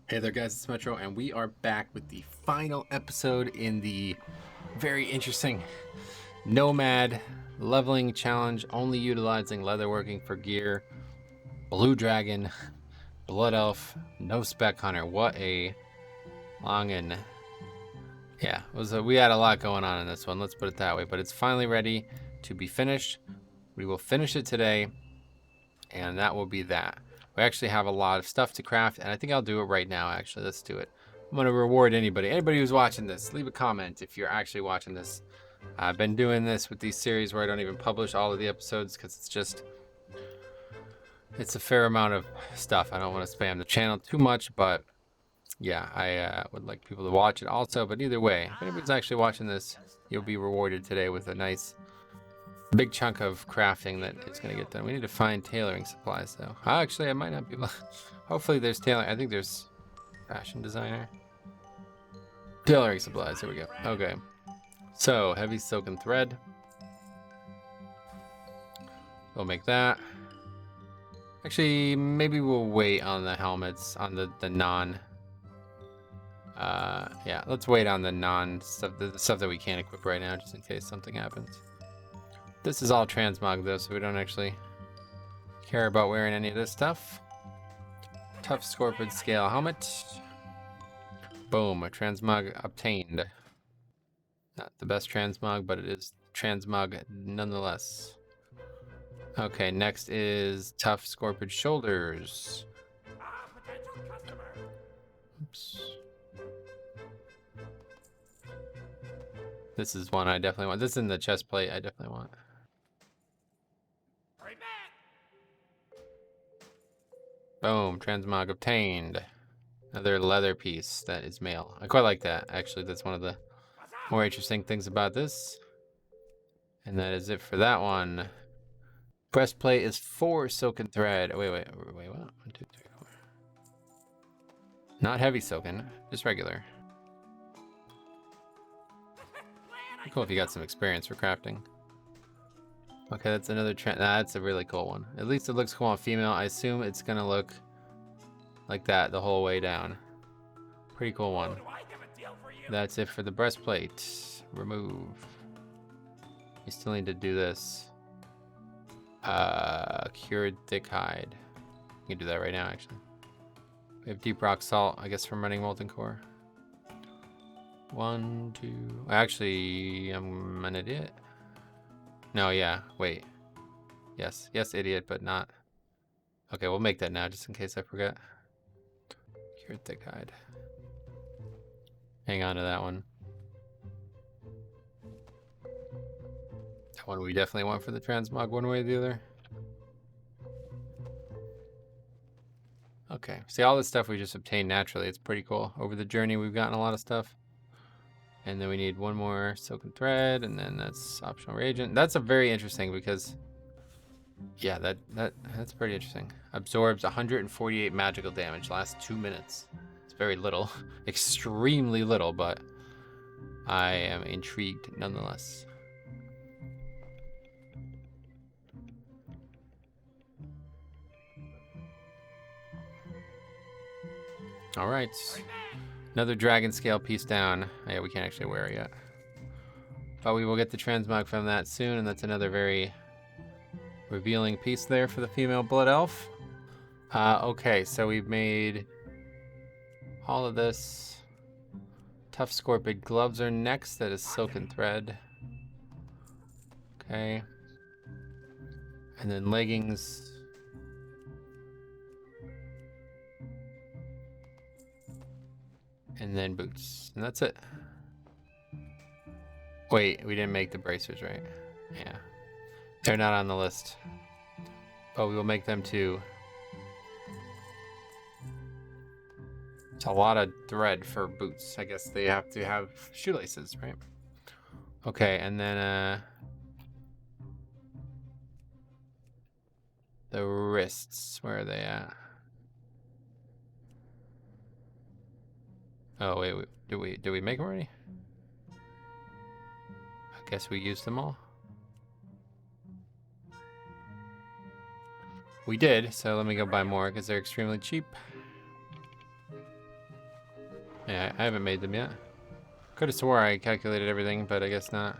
Hey there guys, it's Metro and we are back with the final episode in the very interesting Nomad leveling challenge, only utilizing leatherworking for gear. Blue Dragon, Blood Elf, no Spec Hunter. What a long and we had a lot going on in this one, let's put it that way, but it's finally ready to be finished. We will finish it today and that will be that. We actually have a lot of stuff to craft, and I think I'll do it right now, actually. Let's do it. I'm going to reward anybody who's watching this. Leave a comment if you're actually watching this. I've been doing this with these series where I don't even publish all of the episodes because it's a fair amount of stuff. I don't want to spam the channel too much, but yeah, I would like people to watch it also. But either way, if anybody's actually watching this, you'll be rewarded today with a nice big chunk of crafting that is going to get done. We need to find tailoring supplies though. Actually, I might not be able. Hopefully there's tailoring. I think there's fashion designer. Tailoring supplies, here we go. Okay. So, heavy silken thread. We'll make that. Actually, maybe we'll wait on the helmets, on the non. Yeah, let's wait on the non stuff, the stuff that we can't equip right now, just in case something happens. This is all transmog though, so we don't actually care about wearing any of this stuff. Tough scorpion scale helmet. Boom, a transmog obtained. Not the best transmog, but it is transmog nonetheless. Okay, next is tough scorpion shoulders. Oops. This is one I definitely want. This is in the chest plate I definitely want. Boom, transmog obtained. Another leather piece that is male. I quite like that. Actually, that's one of the more interesting things about this. And that is it for that one. Breastplate is 4 silken thread. Wait, what? 1, 2, 3, 4. Not heavy silken, just regular. Cool if you got some experience for crafting. Okay, that's another that's a really cool one. At least it looks cool on female. I assume it's gonna look like that the whole way down. Pretty cool one. That's it for the breastplate. Remove. You still need to do this. Cured thick hide. You can do that right now, actually. We have deep rock salt, I guess, from running molten core. 1, 2. Actually, I'm an idiot. No, yeah, wait. Yes, idiot, but not. Okay, we'll make that now just in case I forget. Cured thick hide. Hang on to that one. That one we definitely want for the transmog one way or the other. Okay, see all this stuff we just obtained naturally. It's pretty cool. Over the journey, we've gotten a lot of stuff. And then we need one more silken thread, and then that's optional reagent. That's a very interesting because, yeah, that's pretty interesting. Absorbs 148 magical damage, lasts 2 minutes. It's very little, extremely little, but I am intrigued nonetheless. All right, another dragon scale piece down. Yeah, we can't actually wear it yet, but we will get the transmog from that soon, and that's another very revealing piece there for the female blood elf. Okay, so we've made all of this. Tough scorpion gloves are next. That is silken thread. Okay, and then leggings. And then boots, and that's it. Wait, we didn't make the bracers, right? Yeah, they're not on the list, but we will make them too. It's a lot of thread for boots. I guess they have to have shoelaces, right? Okay, and then the wrists, where are they at? Oh wait, did we make them already? I guess we used them all. We did, so let me go buy more because they're extremely cheap. Yeah, I haven't made them yet. Could have swore I calculated everything, but I guess not.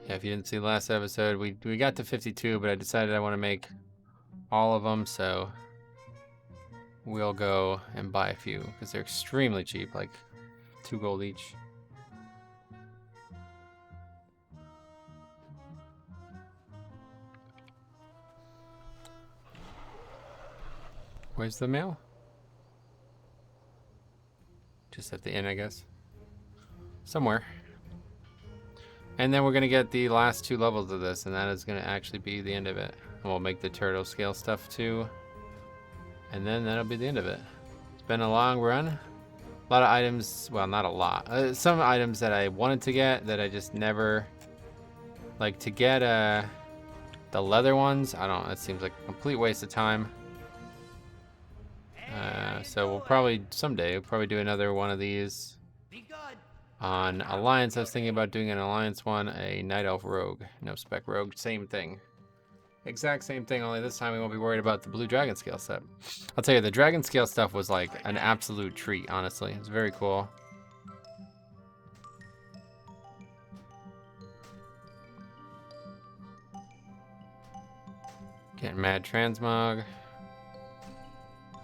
Yeah, if you didn't see the last episode, we got to 52, but I decided I want to make all of them, so we'll go and buy a few because they're extremely cheap, like 2 gold each. Where's the mail? Just at the inn, I guess. Somewhere. And then we're going to get the last 2 levels of this, and that is going to actually be the end of it. And we'll make the turtle scale stuff too. And then that'll be the end of it. It's been a long run. A lot of items, well, not a lot. Some items that I wanted to get that I just never... Like, to get the leather ones, I don't know, it seems like a complete waste of time. So we'll probably, someday, we'll probably do another one of these. On Alliance, I was thinking about doing an Alliance one, a Night Elf Rogue. No, Spec Rogue, same thing. Exact same thing, only this time we won't be worried about the blue dragon scale set. I'll tell you, the dragon scale stuff was like an absolute treat, honestly. It's very cool. Getting mad transmog.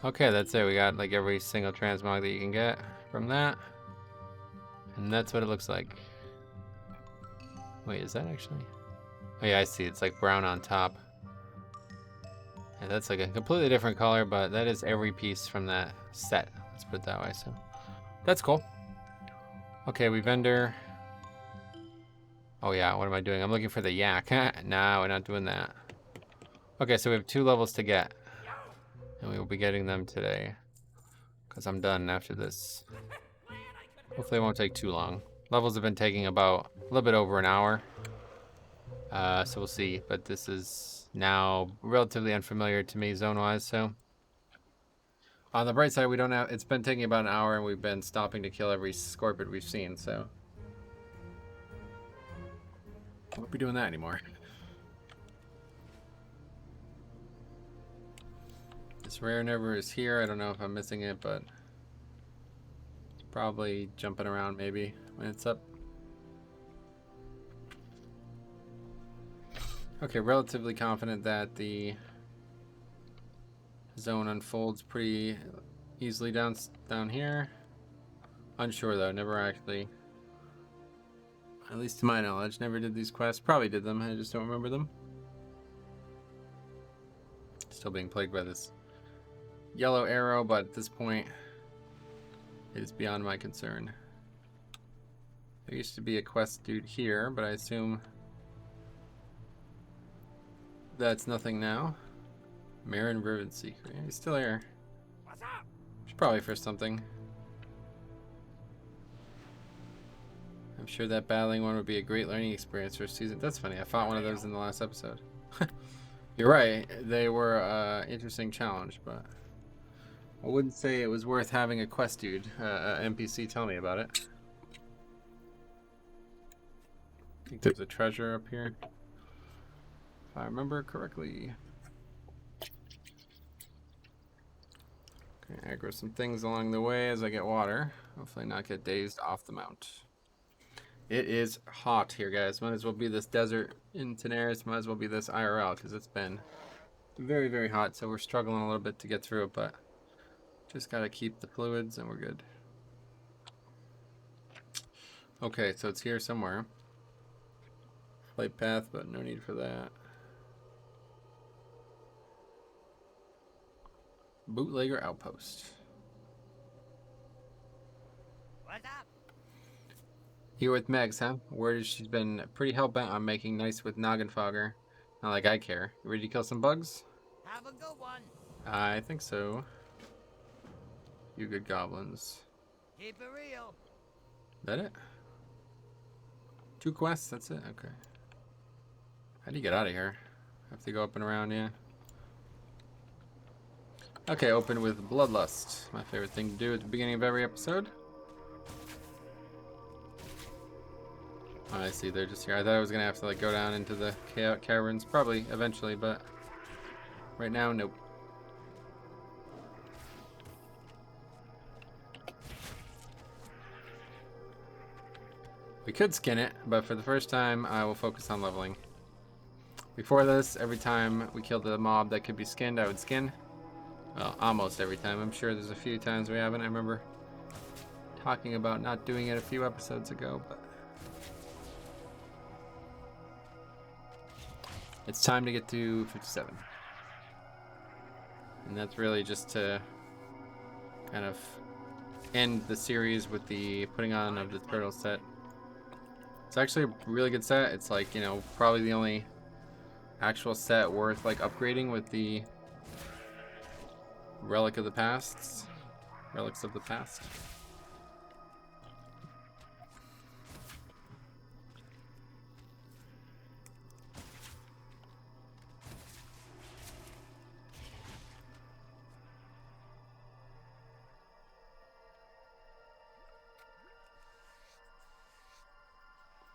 Okay, that's it. We got like every single transmog that you can get from that. And that's what it looks like. Wait, is that actually? Oh yeah, I see. It's like brown on top. And that's like a completely different color, but that is every piece from that set. Let's put it that way. So that's cool. Okay, we vendor. Oh yeah, what am I doing? I'm looking for the yak. Nah, we're not doing that. Okay, so we have 2 levels to get. And we will be getting them today. Because I'm done after this. Hopefully it won't take too long. Levels have been taking about a little bit over an hour. So we'll see. But this is now relatively unfamiliar to me zone-wise, so. On the bright side, we don't have, it's been taking about an hour and we've been stopping to kill every scorpion we've seen, so. Won't be doing that anymore. This rare never is here. I don't know if I'm missing it, but it's probably jumping around maybe when it's up. Okay, relatively confident that the zone unfolds pretty easily down here. Unsure though, never actually, at least to my knowledge, never did these quests. Probably did them, I just don't remember them. Still being plagued by this yellow arrow, but at this point it is beyond my concern. There used to be a quest dude here, but I assume that's nothing now. Marin Riven Seeker. He's still here. What's up? Should probably for something. I'm sure that battling one would be a great learning experience for a season. That's funny. I fought one of those in the last episode. You're right. They were an interesting challenge, but I wouldn't say it was worth having a quest dude, NPC tell me about it. I think there's a treasure up here, if I remember correctly. Okay, aggro some things along the way as I get water. Hopefully not get dazed off the mount. It is hot here, guys. Might as well be this desert in Tenaris. Might as well be this IRL, because it's been very, very hot. So we're struggling a little bit to get through it, but just got to keep the fluids and we're good. Okay, so it's here somewhere. Flight path, but no need for that. Bootlegger outpost. What's up? Here with Megs, huh? Word is she's been pretty hell-bent on making nice with Noggenfogger. Not like I care. You ready to kill some bugs? Have a good one. I think so. You good goblins. Keep it real. That it? 2 quests, that's it? Okay. How do you get out of here? Have to go up and around, yeah. Okay, open with Bloodlust. My favorite thing to do at the beginning of every episode. Oh, I see, they're just here. I thought I was gonna have to like go down into the caverns, probably eventually, but Right now, nope. We could skin it, but for the first time, I will focus on leveling. Before this, every time we killed a mob that could be skinned, I would skin. Well, almost every time. I'm sure there's a few times we haven't. I remember talking about not doing it a few episodes ago, but it's time to get to 57. And that's really just to kind of end the series with the putting on of the turtle set. It's actually a really good set. It's like, you know, probably the only actual set worth like upgrading with the relics of the past.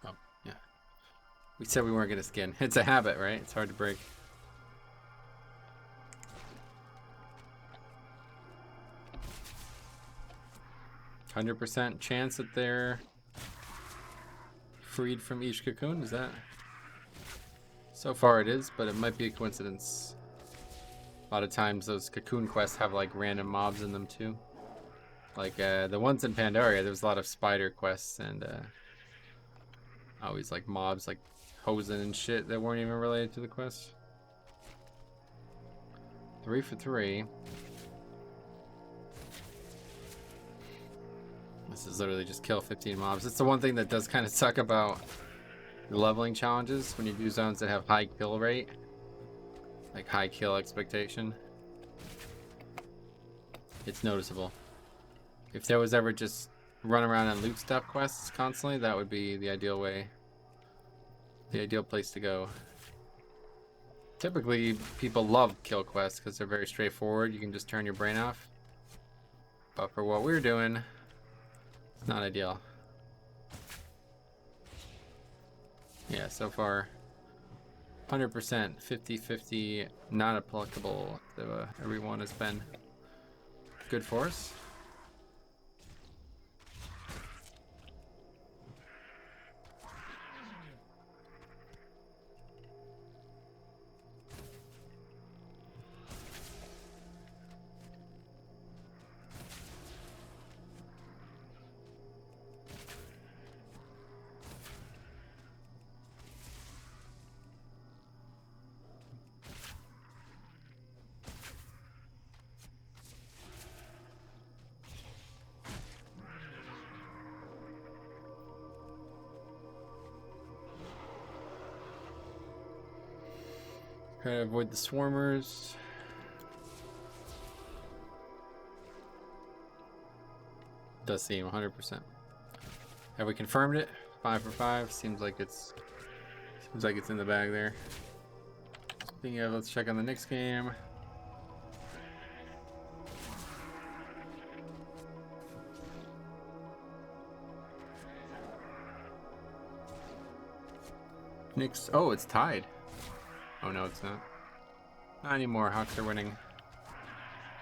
Oh, yeah. We said we weren't gonna skin. It's a habit, right? It's hard to break. %, chance that they're freed from each cocoon, is that? So far it is, but it might be a coincidence. A lot of times those cocoon quests have like random mobs in them too. Like the ones in Pandaria, there was a lot of spider quests and always like mobs like Hosen and shit that weren't even related to the quest. 3 for 3. This is literally just kill 15 mobs. It's the one thing that does kind of suck about the leveling challenges when you do zones that have high kill rate. Like high kill expectation. It's noticeable. If there was ever just run around and loot stuff quests constantly, that would be the ideal way. The ideal place to go. Typically, people love kill quests because they're very straightforward. You can just turn your brain off. But for what we're doing, it's not ideal. Yeah, so far, 100%, 50-50, not applicable. So, everyone has been good for us. Try to avoid the swarmers. Does seem 100%. Have we confirmed it? 5 for 5. Seems like it's in the bag there. Speaking of, let's check on the next game. Next, oh, it's tied. Oh no, it's not. Not anymore. Hawks are winning.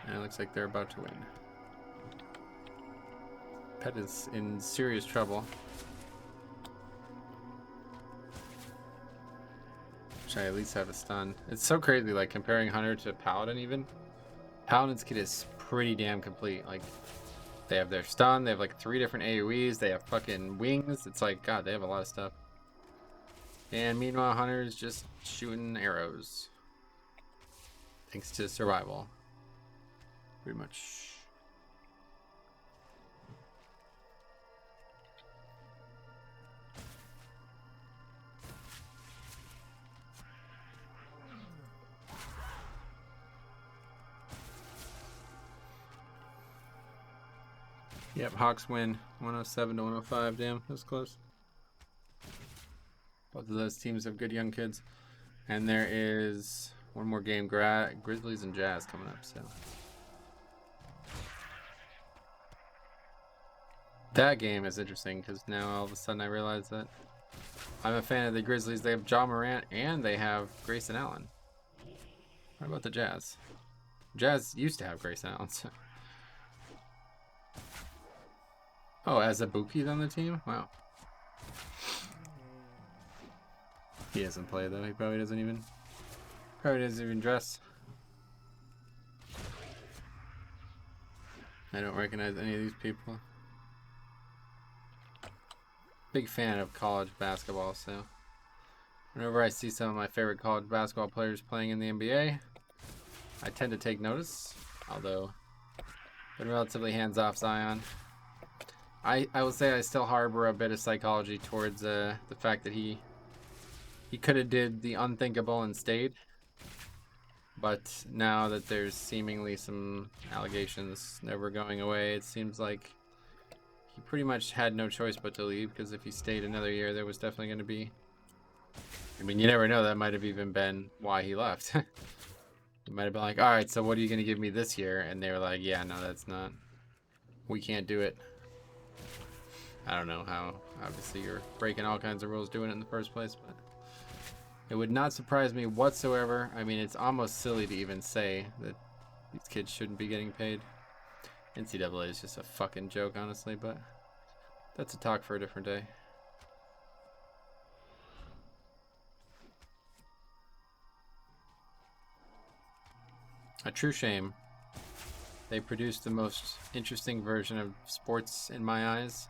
And it looks like they're about to win. Pet is in serious trouble. Should I at least have a stun? It's so crazy, like comparing Hunter to Paladin even. Paladin's kit is pretty damn complete. Like, they have their stun, they have like 3 different AoEs, they have fucking wings. It's like, God, they have a lot of stuff. And meanwhile, Hunter's just shooting arrows. Thanks to survival. Pretty much. Yep, Hawks win 107 to 105. Damn, that was close. Both of those teams have good young kids. And there is one more game, Grizzlies and Jazz coming up. So that game is interesting because now all of a sudden I realize that I'm a fan of the Grizzlies. They have Ja Morant and they have Grayson Allen. What about the Jazz? Jazz used to have Gray Sounds. Oh, as Ibuki's on the team? Wow. He doesn't play though. He probably doesn't even dress. I don't recognize any of these people. Big fan of college basketball, so whenever I see some of my favorite college basketball players playing in the NBA, I tend to take notice, although I've been relatively hands-off Zion. I will say I still harbor a bit of psychology towards the fact that he could have did the unthinkable and stayed. But now that there's seemingly some allegations never going away, it seems like he pretty much had no choice but to leave, because if he stayed another year, there was definitely going to be... I mean, you never know, that might have even been why he left. He might have been like, alright, so what are you going to give me this year? And they were like, yeah, no, that's not... We can't do it. I don't know how. Obviously, you're breaking all kinds of rules doing it in the first place, but... It would not surprise me whatsoever. I mean, it's almost silly to even say that these kids shouldn't be getting paid. NCAA is just a fucking joke, honestly, but that's a talk for a different day. A true shame. They produce the most interesting version of sports in my eyes,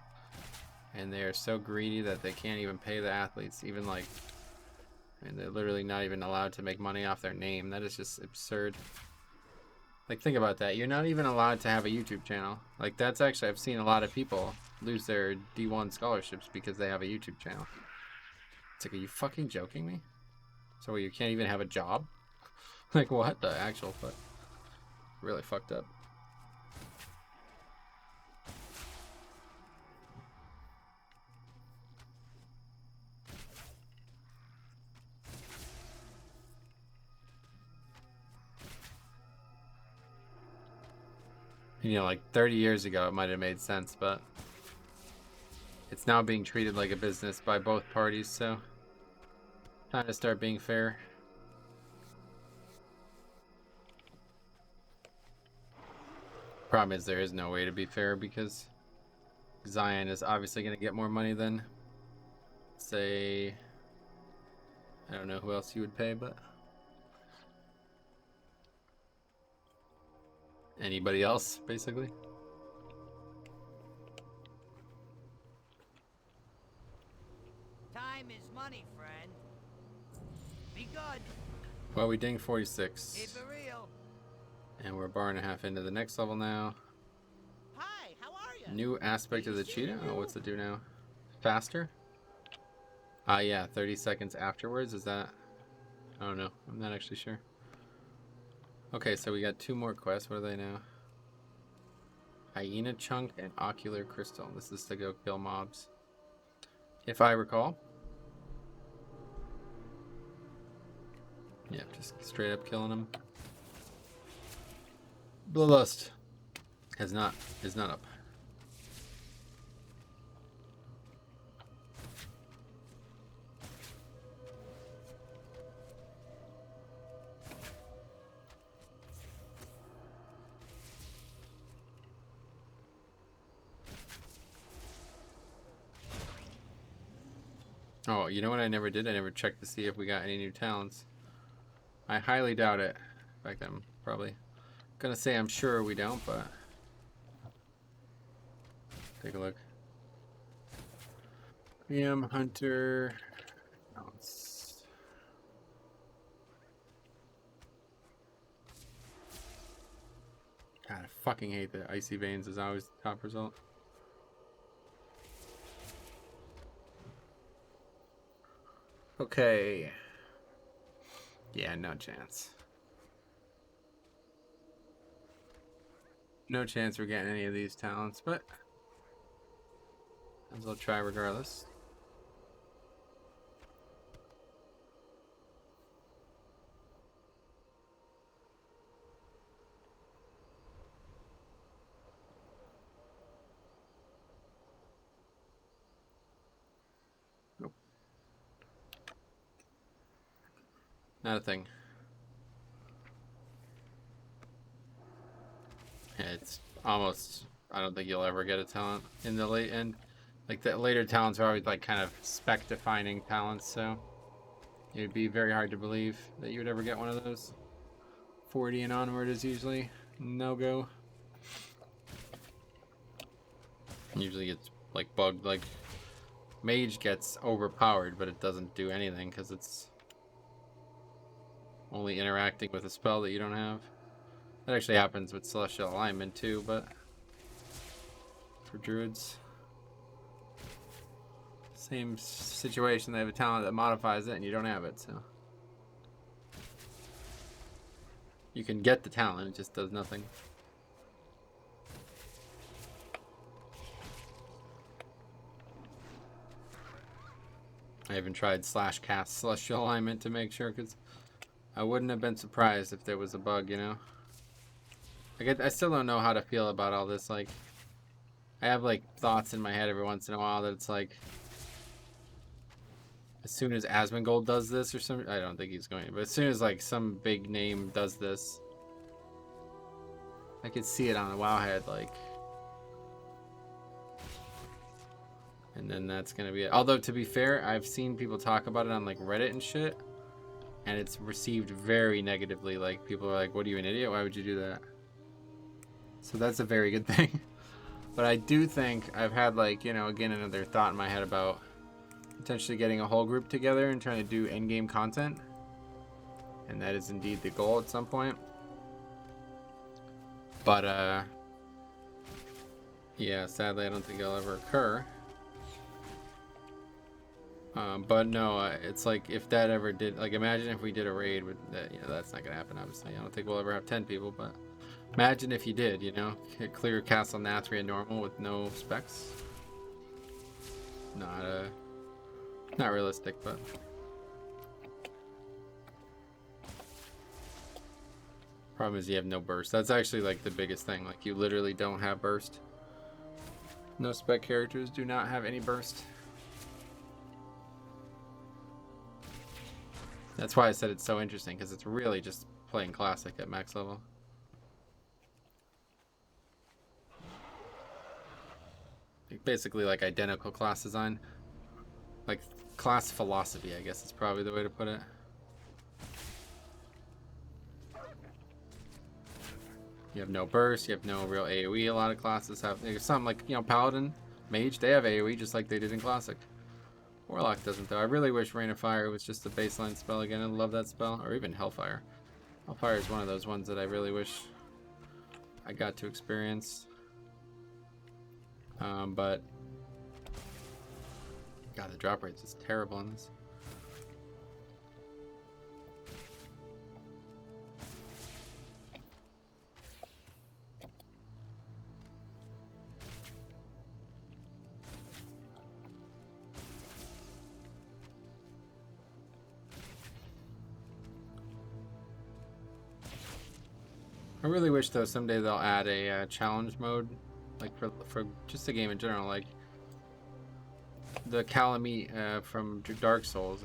and they are so greedy that they can't even pay the athletes, even like... And they're literally not even allowed to make money off their name. That is just absurd. Like, think about that. You're not even allowed to have a YouTube channel. Like, that's actually... I've seen a lot of people lose their D1 scholarships because they have a YouTube channel. It's like, are you fucking joking me? So you can't even have a job? Like, what the actual fuck? Really fucked up. You know, like 30 years ago, it might have made sense, but it's now being treated like a business by both parties, so time to start being fair. Problem is, there is no way to be fair because Zion is obviously going to get more money than, say, I don't know who else you would pay, but anybody else, basically. Time is money, friend. Be good. Well, we dinged 46. Keep it real. And we're a bar and a half into the next level now. Hi, how are you? New aspect of the cheetah? Oh, what's it do now? Faster? Yeah, 30 seconds afterwards, is that... I don't know, I'm not actually sure. Okay, so we got 2 more quests. What are they now? Hyena Chunk and Ocular Crystal. This is to go kill mobs, if I recall. Yeah, just straight up killing them. Bloodlust is not up. Oh, you know what I never did? I never checked to see if we got any new talents. I highly doubt it. In fact, I'm probably gonna say I'm sure we don't, but take a look. PM Hunter. Talents. God, I fucking hate that Icy Veins is always the top result. Okay. Yeah, no chance. No chance we're getting any of these talents, but might as well try regardless. Nope. Not a thing. it's almost, I don't think you'll ever get a talent in the late end. Like the later talents are always like kind of spec defining talents, so it'd be very hard to believe that you would ever get one of those. 40 and onward is usually no go. Usually it's like bugged, like mage gets overpowered, but it doesn't do anything because it's only interacting with a spell that you don't have. That actually happens with celestial alignment too, but for druids, same situation. They have a talent that modifies it and you don't have it, so you can get the talent, it just does nothing. I even tried /cast celestial alignment to make sure, because I wouldn't have been surprised if there was a bug, you know? I still don't know how to feel about all this. Like, I have like thoughts in my head every once in a while that it's like, as soon as Asmongold does this or something, I don't think he's going to, but as soon as like some big name does this, I could see it on a Wowhead, like, and then that's gonna be it. Although to be fair, I've seen people talk about it on like Reddit and shit, and it's received very negatively. Like, people are like, "What are you, an idiot? Why would you do that?" So that's a very good thing. But I do think I've had, like, you know, again, another thought in my head about potentially getting a whole group together and trying to do end-game content, and that is indeed the goal at some point. But yeah, sadly I don't think it'll ever occur. But no, it's like, if that ever did, like, imagine if we did a raid with that, you know, that's not gonna happen, obviously. I don't think we'll ever have 10 people, but imagine if you did, you know, clear Castle Nathria normal with no specs. Not realistic, but problem is you have no burst. That's actually like the biggest thing. Like, you literally don't have burst. No spec characters do not have any burst. That's why I said it's so interesting, because it's really just playing classic at max level. Basically like identical class design. Like class philosophy, I guess is probably the way to put it. You have no burst, you have no real AoE. A lot of classes have, some, like, you know, Paladin, Mage, they have AoE just like they did in Classic. Warlock doesn't though. I really wish Rain of Fire was just a baseline spell again. I love that spell. Or even Hellfire. Hellfire is one of those ones that I really wish I got to experience. But God, the drop rate's just terrible on this. I really wish though someday they'll add a challenge mode, like for just the game in general, like the Calamite from Dark Souls,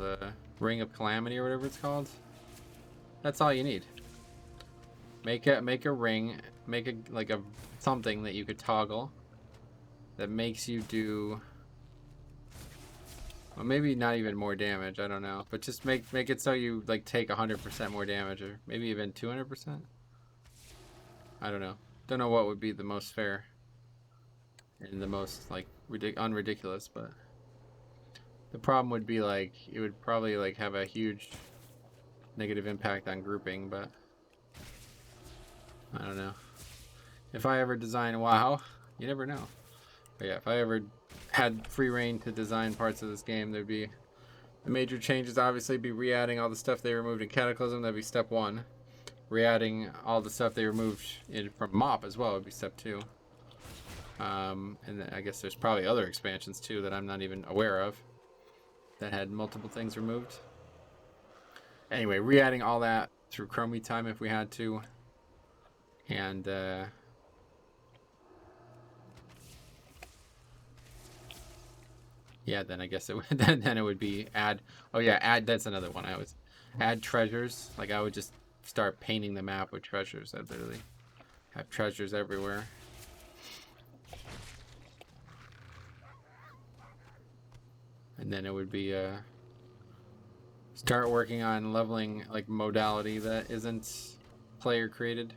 Ring of Calamity or whatever it's called. That's all you need. Make a ring, make a something that you could toggle that makes you do, well, maybe not even more damage, I don't know, but just make it so you like take 100% more damage, or maybe even 200%. I don't know. Don't know what would be the most fair and the most like unridiculous, but the problem would be like it would probably like have a huge negative impact on grouping, but I don't know. If I ever design WoW, you never know. But yeah, if I ever had free reign to design parts of this game, there'd be the major changes. Obviously, be re-adding all the stuff they removed in Cataclysm. That'd be step 1. Re-adding all the stuff they removed from MoP as well would be step 2. And then I guess there's probably other expansions too that I'm not even aware of that had multiple things removed. Anyway, re-adding all that through Chromie time if we had to, and yeah, then I guess it would, then it would be add. Oh yeah, add. That's another one. I was add treasures. Like I would just start painting the map with treasures. I'd literally have treasures everywhere. And then it would be start working on leveling like modality that isn't player created.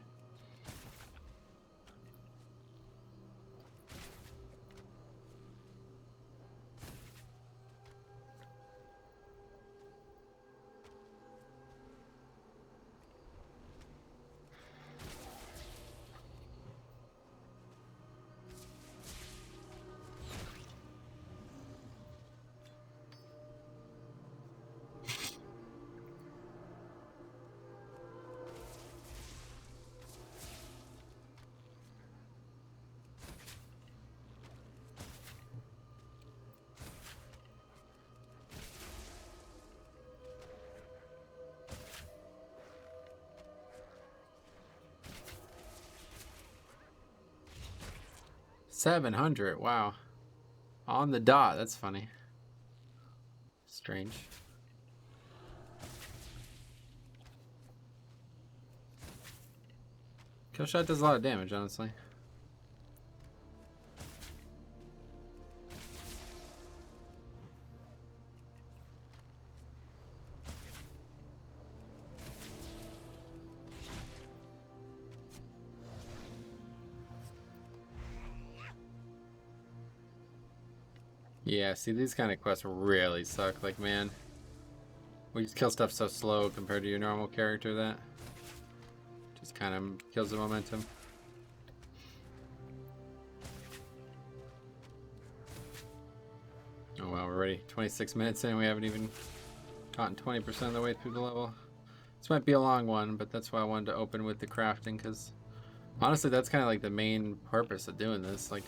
$700, wow. On the dot, that's funny. Strange. Kill shot does a lot of damage, honestly. Yeah, see, these kind of quests really suck. Like, man, we just kill stuff so slow compared to your normal character that just kind of kills the momentum. Oh wow, we're already 26 minutes in. We haven't even gotten 20% of the way through the level. This might be a long one, but that's why I wanted to open with the crafting, because honestly, that's kind of like the main purpose of doing this, like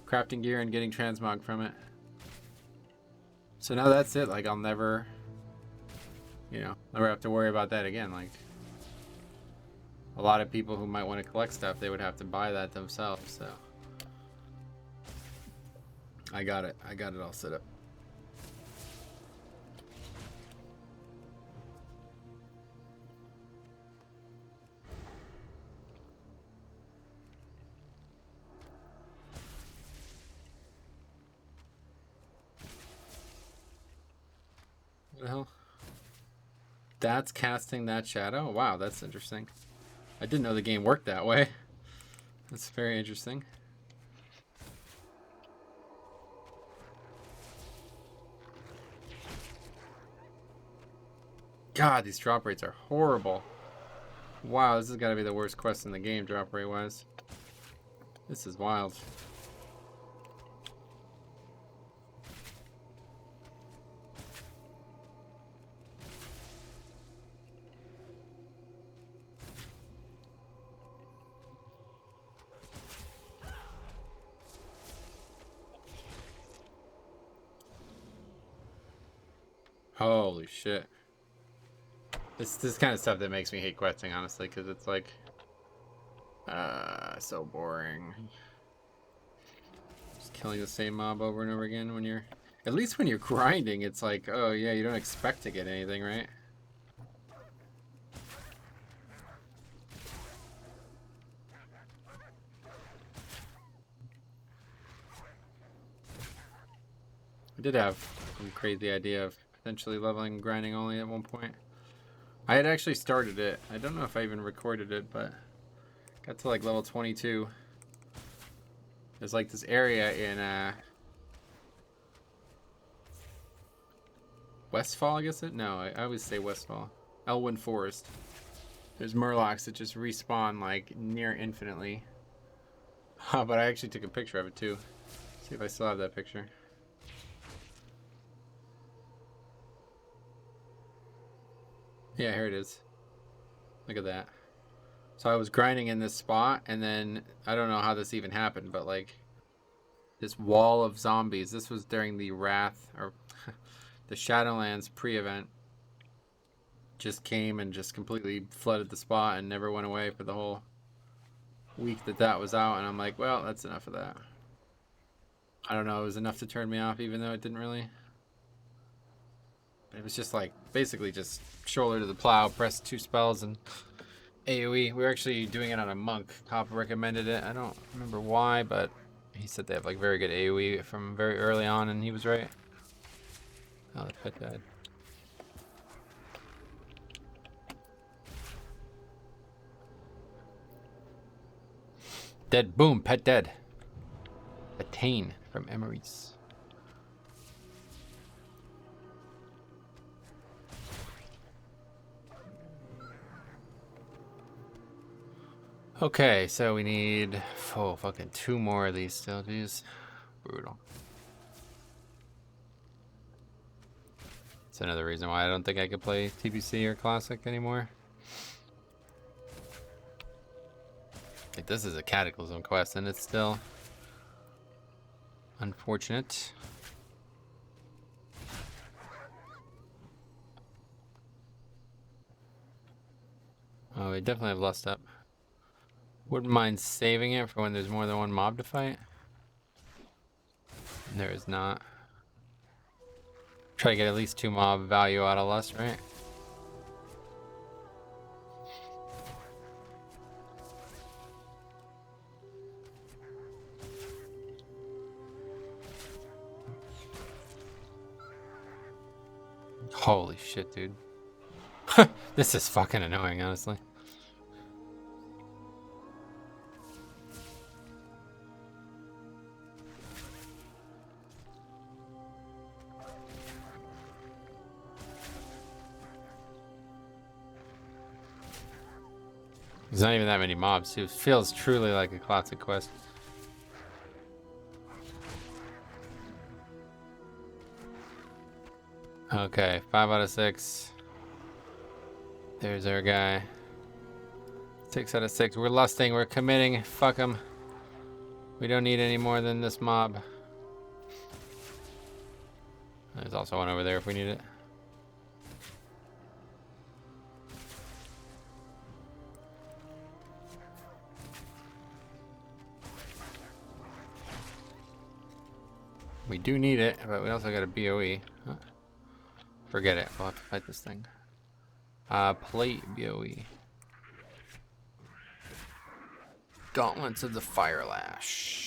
crafting gear and getting transmog from it. So now that's it. Like, I'll never, never have to worry about that again. Like, a lot of people who might want to collect stuff, they would have to buy that themselves. So I got it all set up. What the hell? That's casting that shadow? Wow, that's interesting. I didn't know the game worked that way. That's very interesting. God, these drop rates are horrible. Wow, this has got to be the worst quest in the game, drop rate wise. This is wild. Holy shit. This kind of stuff that makes me hate questing, honestly, because it's like so boring. Just killing the same mob over and over again when you're, at least when you're grinding, it's like, oh yeah, you don't expect to get anything, right? I did have some crazy idea of potentially leveling grinding only at one point. I had actually started it. I don't know if I even recorded it, but got to like level 22. There's like this area in Westfall, I guess it? No, I always say Westfall. Elwyn Forest. There's Murlocs that just respawn like near infinitely. But I actually took a picture of it too. See if I still have that picture. Yeah, here it is. Look at that. So I was grinding in this spot, and then I don't know how this even happened, but like this wall of zombies. This was during the Wrath or the Shadowlands pre-event. Just came and just completely flooded the spot and never went away for the whole week that was out. And I'm like, well, that's enough of that. I don't know. It was enough to turn me off, even though it didn't really. It was just like basically just shoulder to the plow, press 2 spells, and AoE. We were actually doing it on a monk. Cop recommended it. I don't remember why, but he said they have like very good AoE from very early on, and he was right. Oh, the pet died. Dead. Boom. Pet dead. Attain from Emery's. Okay, so we need fucking 2 more of these still. Jeez. Brutal. That's another reason why I don't think I could play TBC or Classic anymore. Like, this is a Cataclysm quest, and it's still unfortunate. Oh, we definitely have lust up. Wouldn't mind saving it for when there's more than one mob to fight. There is not. Try to get at least 2 mob value out of lust, right? Holy shit, dude. This is fucking annoying, honestly. There's not even that many mobs, too. It feels truly like a classic quest. Okay, 5 out of 6. There's our guy. 6 out of 6. We're lusting. We're committing. Fuck him. We don't need any more than this mob. There's also one over there if we need it. We do need it, but we also got a BOE. Huh. Forget it. We'll have to fight this thing. Plate BOE. Gauntlets of the Fire Lash.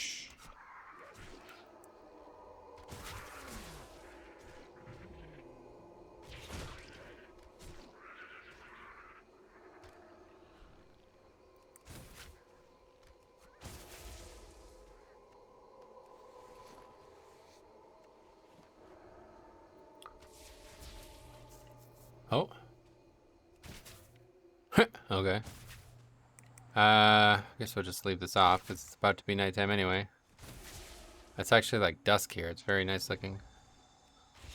Oh. Okay. I guess we'll just leave this off. It's about to be nighttime anyway. It's actually like dusk here. It's very nice looking.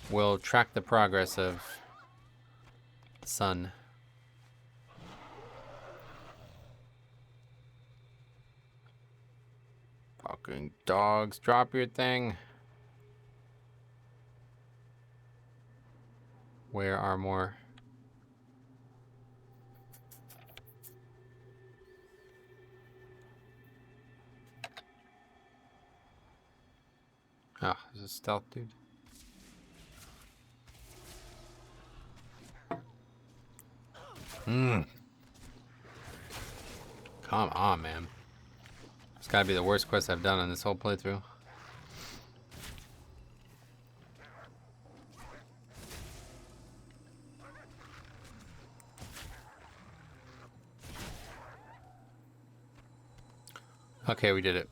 We'll track the progress of the sun. Fucking dogs, drop your thing. Where are more? Oh, there's a stealth dude. Come on, man. It's gotta be the worst quest I've done on this whole playthrough. Okay, we did it.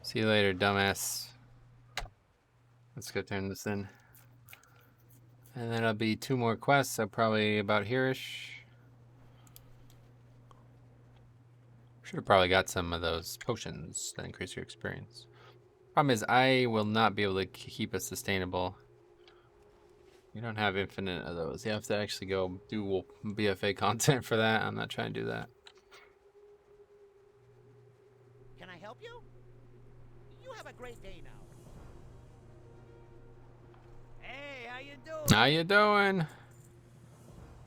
See you later, dumbass. Let's go turn this in. And then it'll be 2 more quests, so probably about here-ish. Should have probably got some of those potions that increase your experience. Problem is, I will not be able to keep it sustainable. You don't have infinite of those. You have to actually go do BFA content for that. I'm not trying to do that. Can I help you? You have a great day now. Hey, how you doing? How you doing?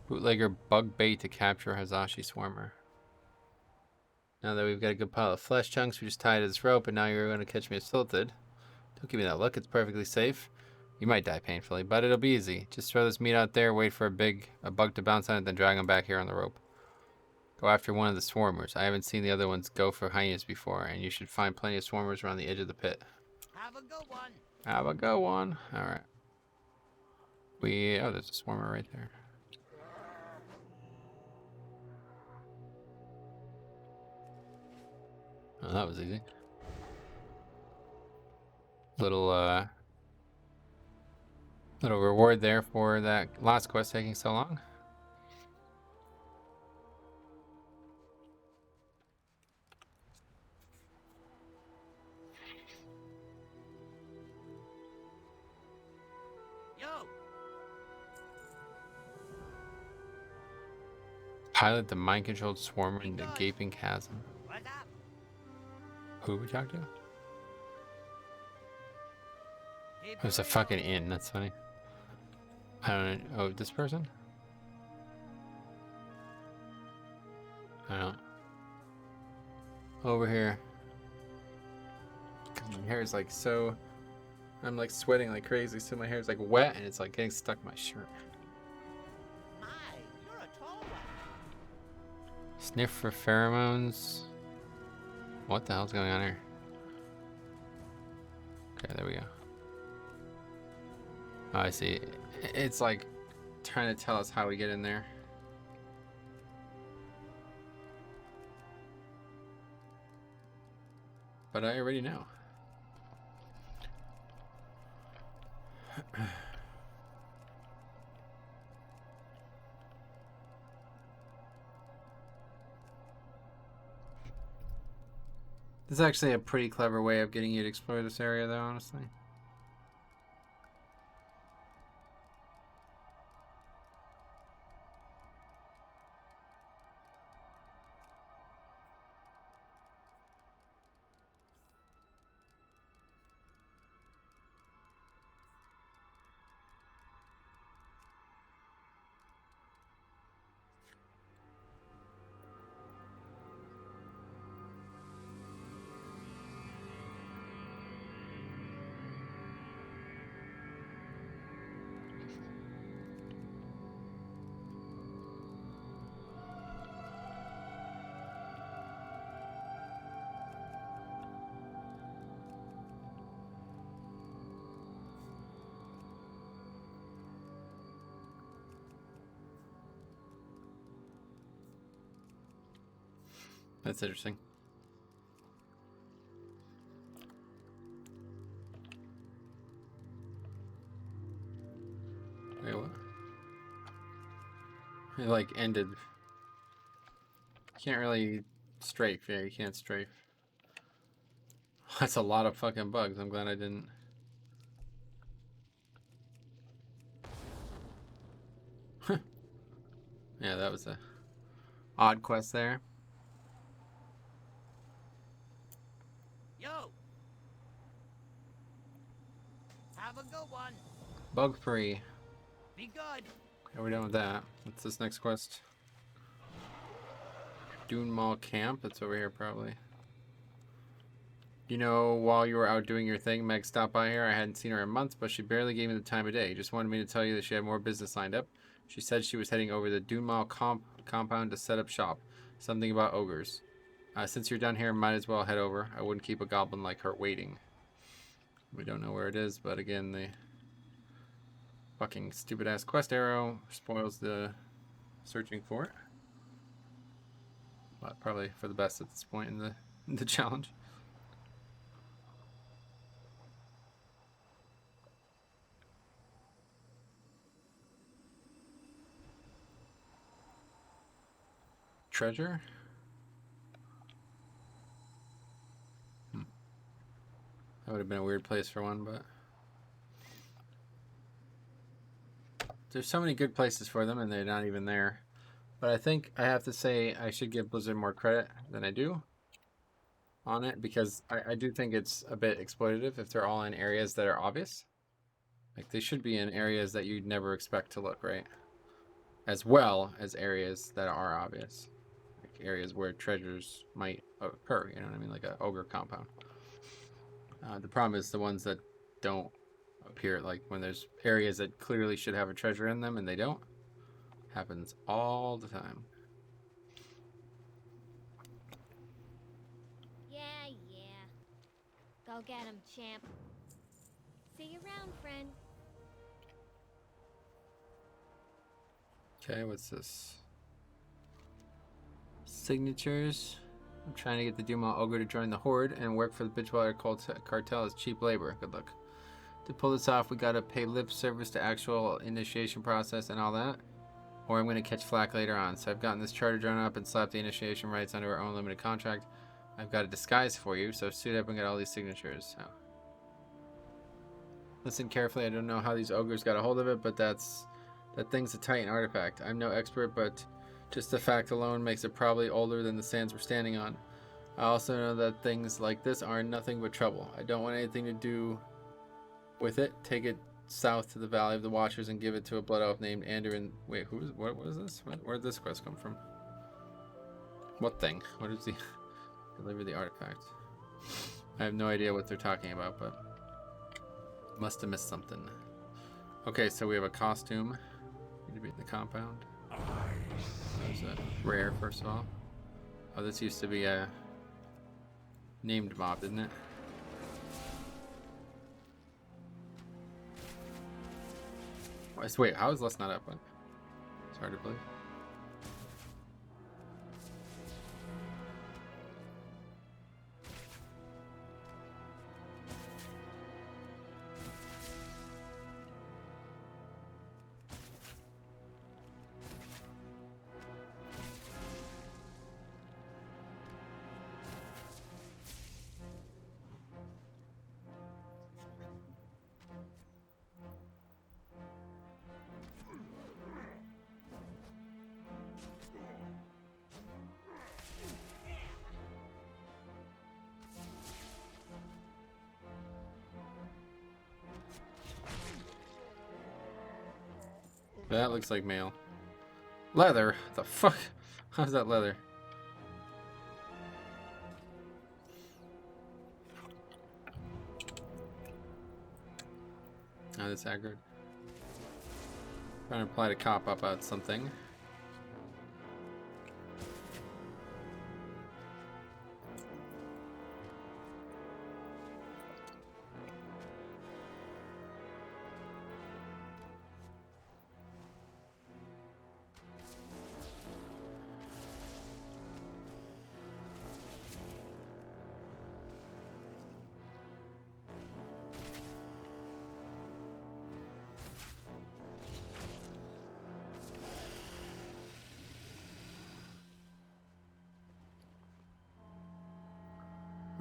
Bootlegger bug bait to capture Hazashi Swarmer. Now that we've got a good pile of flesh chunks, we just tied this rope, and now you're going to catch me as tilted. Don't give me that look. It's perfectly safe. You might die painfully, but it'll be easy. Just throw this meat out there, wait for a bug to bounce on it, then drag them back here on the rope. Go after one of the swarmers. I haven't seen the other ones go for hyenas before, and you should find plenty of swarmers around the edge of the pit. Have a good one. Have a good one. All right. Oh, there's a swarmer right there. Oh, that was easy. Little reward there for that last quest taking so long. Yo. Pilot the mind-controlled swarmer in the gaping chasm. What's up? Who we talked to? Keep There's a it fucking real. inn. That's funny. I don't know. Oh, this person? I don't. Over here. My hair is like so. I'm like sweating like crazy, so my hair is like wet and it's like getting stuck in my shirt. My, you're a tall one. Sniff for pheromones. What the hell's going on here? Okay, there we go. Oh, I see. It's like trying to tell us how we get in there. But I already know. This is actually a pretty clever way of getting you to explore this area, though, honestly. That's interesting. Wait, what? It like ended. Can't really strafe. Yeah, you can't strafe. That's a lot of fucking bugs. I'm glad I didn't. Yeah, that was a odd quest there. Yo. Have a good one. Bug free. Be good. Okay, we're done with that. What's this next quest? Dune Mall Camp. It's over here probably. You know, while you were out doing your thing, Meg stopped by here. I hadn't seen her in months, but she barely gave me the time of day. Just wanted me to tell you that she had more business lined up. She said she was heading over to the Dune Mall compound to set up shop. Something about ogres. Since you're down here, might as well head over. I wouldn't keep a goblin like her waiting. We don't know where it is, but again, the fucking stupid ass quest arrow spoils the searching for it. But probably for the best at this point in the challenge. Treasure? That would have been a weird place for one, but there's so many good places for them and they're not even there. But I think I have to say I should give Blizzard more credit than I do on it, because I do think it's a bit exploitative if they're all in areas that are obvious. Like, they should be in areas that you'd never expect to look, right? As well as areas that are obvious. Like areas where treasures might occur, you know what I mean? Like a ogre compound. The problem is the ones that don't up here, like when there's areas that clearly should have a treasure in them and they don't. Happens all the time. Yeah. Go get him, champ. See you around, friend. Okay, what's this? Signatures. I'm trying to get the Duma Ogre to join the Horde and work for the Bitchwater cartel as cheap labor. Good luck. To pull this off, we gotta pay lip service to actual initiation process and all that. Or I'm gonna catch flack later on. So I've gotten this charter drawn up and slapped the initiation rights under our own limited contract. I've got a disguise for you, so suit up and get all these signatures. So. Listen carefully. I don't know how these ogres got a hold of it, but that thing's a Titan artifact. I'm no expert, but just the fact alone makes it probably older than the sands we're standing on. I also know that things like this are nothing but trouble. I don't want anything to do with it. Take it south to the Valley of the Watchers and give it to a blood elf named Andrew. And wait, what is this? Where did this quest come from? What thing? What is the deliver the artifact? I have no idea what they're talking about, but must have missed something. Okay, so we have a costume. Need to be in the compound. There's a rare, first of all. Oh, this used to be a named mob, didn't it? Wait, how is this not up? It's hard to believe. That looks like mail. Leather? The fuck? How's that leather? Oh, that's aggroed. Trying to apply to cop up about something.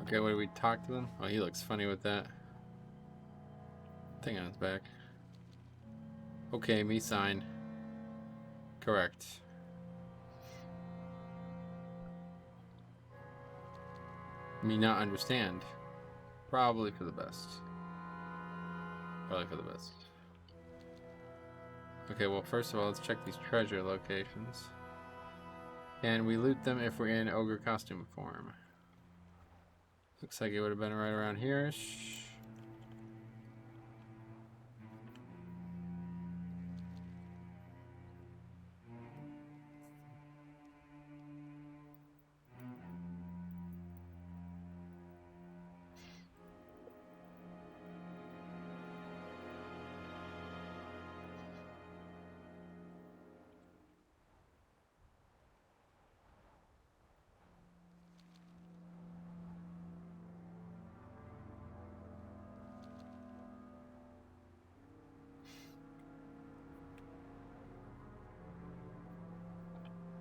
Okay, what do we talk to them? Oh, he looks funny with that thing on his back. Okay, me sign. Correct. Me not understand. Probably for the best. Probably for the best. Okay, well, first of all, let's check these treasure locations. Can we loot them if we're in ogre costume form? Looks like it would have been right around here-ish.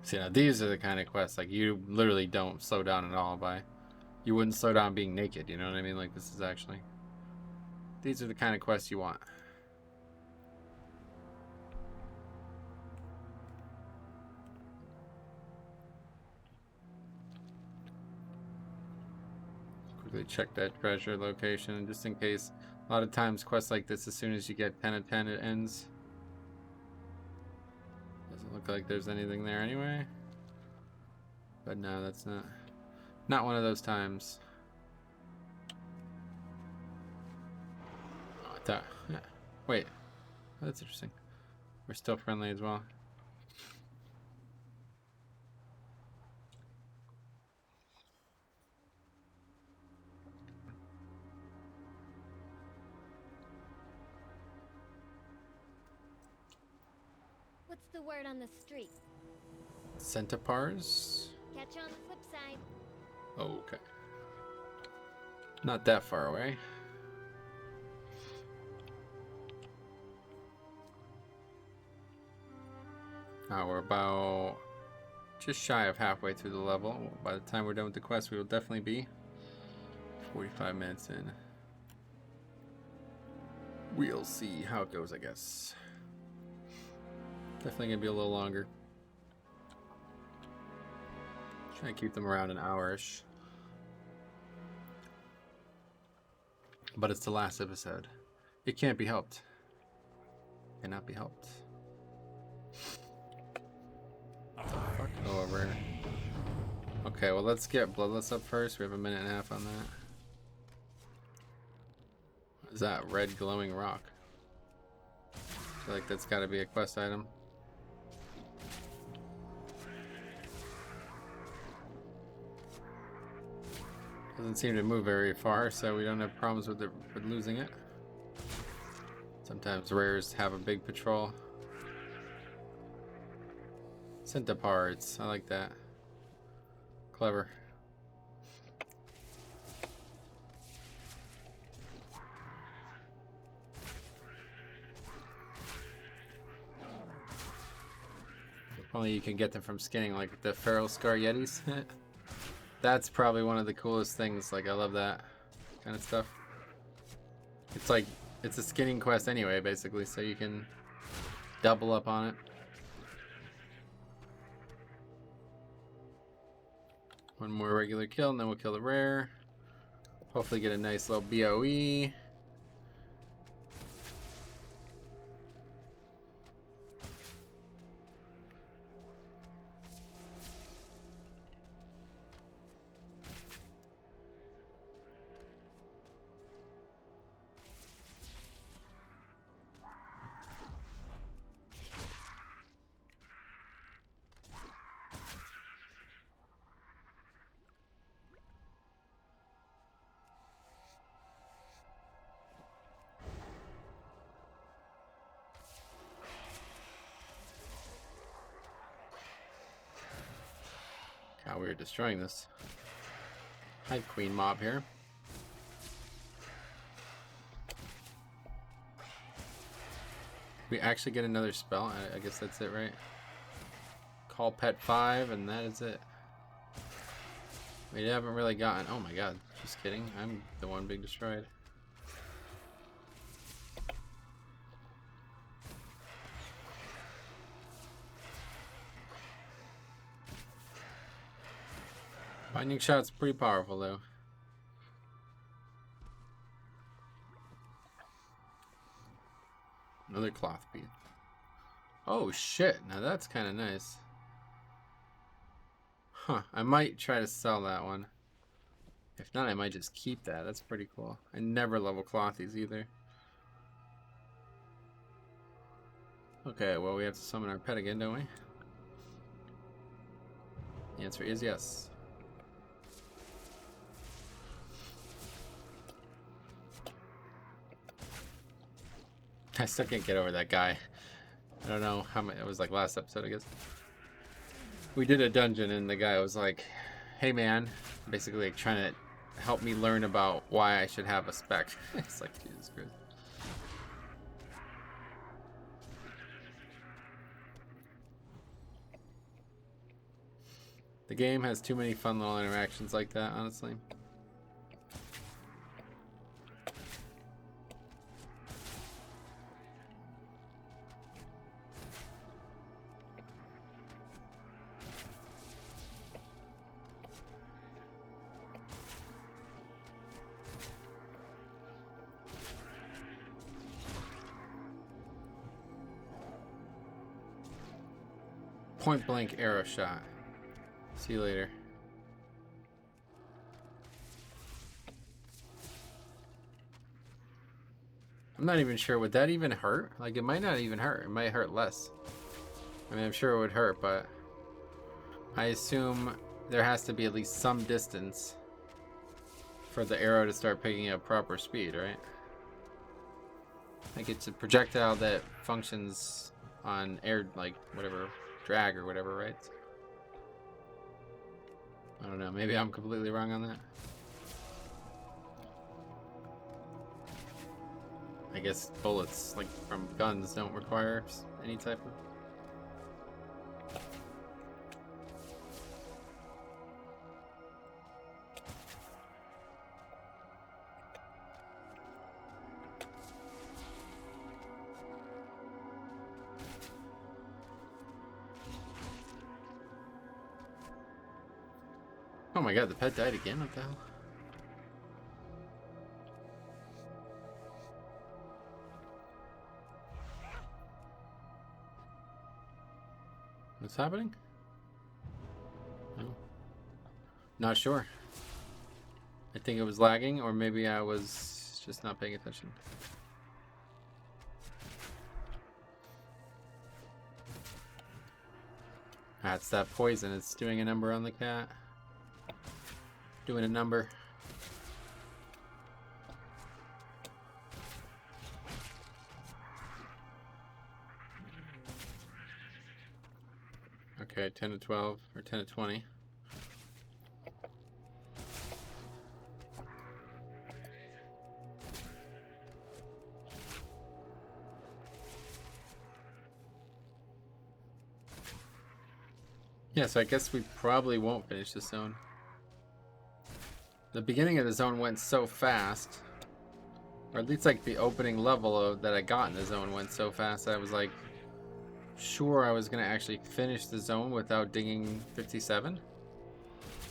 See, now these are the kind of quests, like, you literally don't slow down at all by... You wouldn't slow down being naked, you know what I mean? Like, this is actually... These are the kind of quests you want. Quickly check that treasure location, just in case. A lot of times, quests like this, as soon as you get 10 of 10, it ends. Doesn't look like there's anything there anyway. But no, that's not one of those times. Oh, I thought, yeah. Wait, oh, that's interesting. We're still friendly as well. What's the word on the street? Centaurs? Catch you on the flip side. Oh, okay. Not that far away. We're about just shy of halfway through the level. By the time we're done with the quest, we will definitely be 45 minutes in. We'll see how it goes, I guess. Definitely gonna be a little longer. Try to keep them around an hour-ish. But it's the last episode. It can't be helped. Cannot be helped. Fuck over. Okay, well let's get Bloodless up first. We have a minute and a half on that. What is that? Red glowing rock. I feel like that's gotta be a quest item. Doesn't seem to move very far, so we don't have problems with losing it. Sometimes rares have a big patrol. Centaurs, I like that. Clever. If only you can get them from skinning, like the Feral Scar Yetis. That's probably one of the coolest things. Like, I love that kind of stuff. It's like, it's a skinning quest anyway, basically, so you can double up on it. One more regular kill, and then we'll kill the rare. Hopefully get a nice little BOE. God, we're destroying this Hive Queen mob here. We actually get another spell. I guess that's it, right? Call pet 5, and that is it. We haven't really gotten. Oh my god, just kidding. I'm the one being destroyed. Binding shot's pretty powerful though. Another cloth bead. Oh shit, now that's kind of nice. Huh, I might try to sell that one. If not, I might just keep that. That's pretty cool. I never level clothies either. Okay, well we have to summon our pet again, don't we? The answer is yes. I still can't get over that guy. I don't know how many, it was like last episode, I guess. We did a dungeon and the guy was like, hey man, basically like trying to help me learn about why I should have a spec. It's like, Jesus Christ. The game has too many fun little interactions like that, honestly. Point blank arrow shot. See you later. I'm not even sure. Would that even hurt? Like, it might not even hurt. It might hurt less. I mean, I'm sure it would hurt, but I assume there has to be at least some distance for the arrow to start picking up proper speed, right? Like, it's a projectile that functions on air, like, whatever, drag or whatever, right? I don't know. Maybe I'm completely wrong on that. I guess bullets, like, from guns don't require any type of... Oh my god, the pet died again? What the hell? What's happening? No. Not sure. I think it was lagging, or maybe I was just not paying attention. That's that poison. It's doing a number on the cat. Doing a number. Okay, 10 to 12, or 10 to 20. Yeah, so I guess we probably won't finish the zone. The beginning of the zone went so fast, or at least like the opening level that I got in the zone went so fast that I was like, sure I was gonna actually finish the zone without digging 57.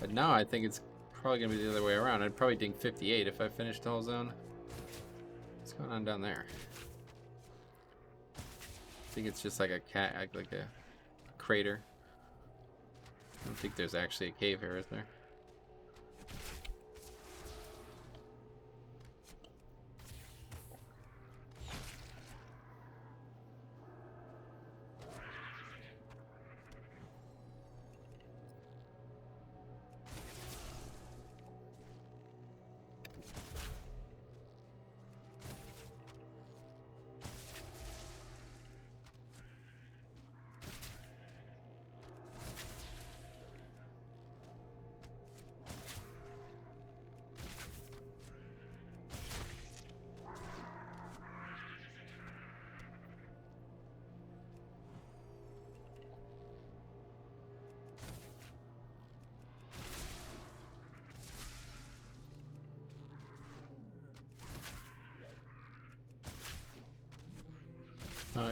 But now I think it's probably gonna be the other way around. I'd probably dig 58 if I finished the whole zone. What's going on down there? I think it's just like a cat, like a crater. I don't think there's actually a cave here, is there?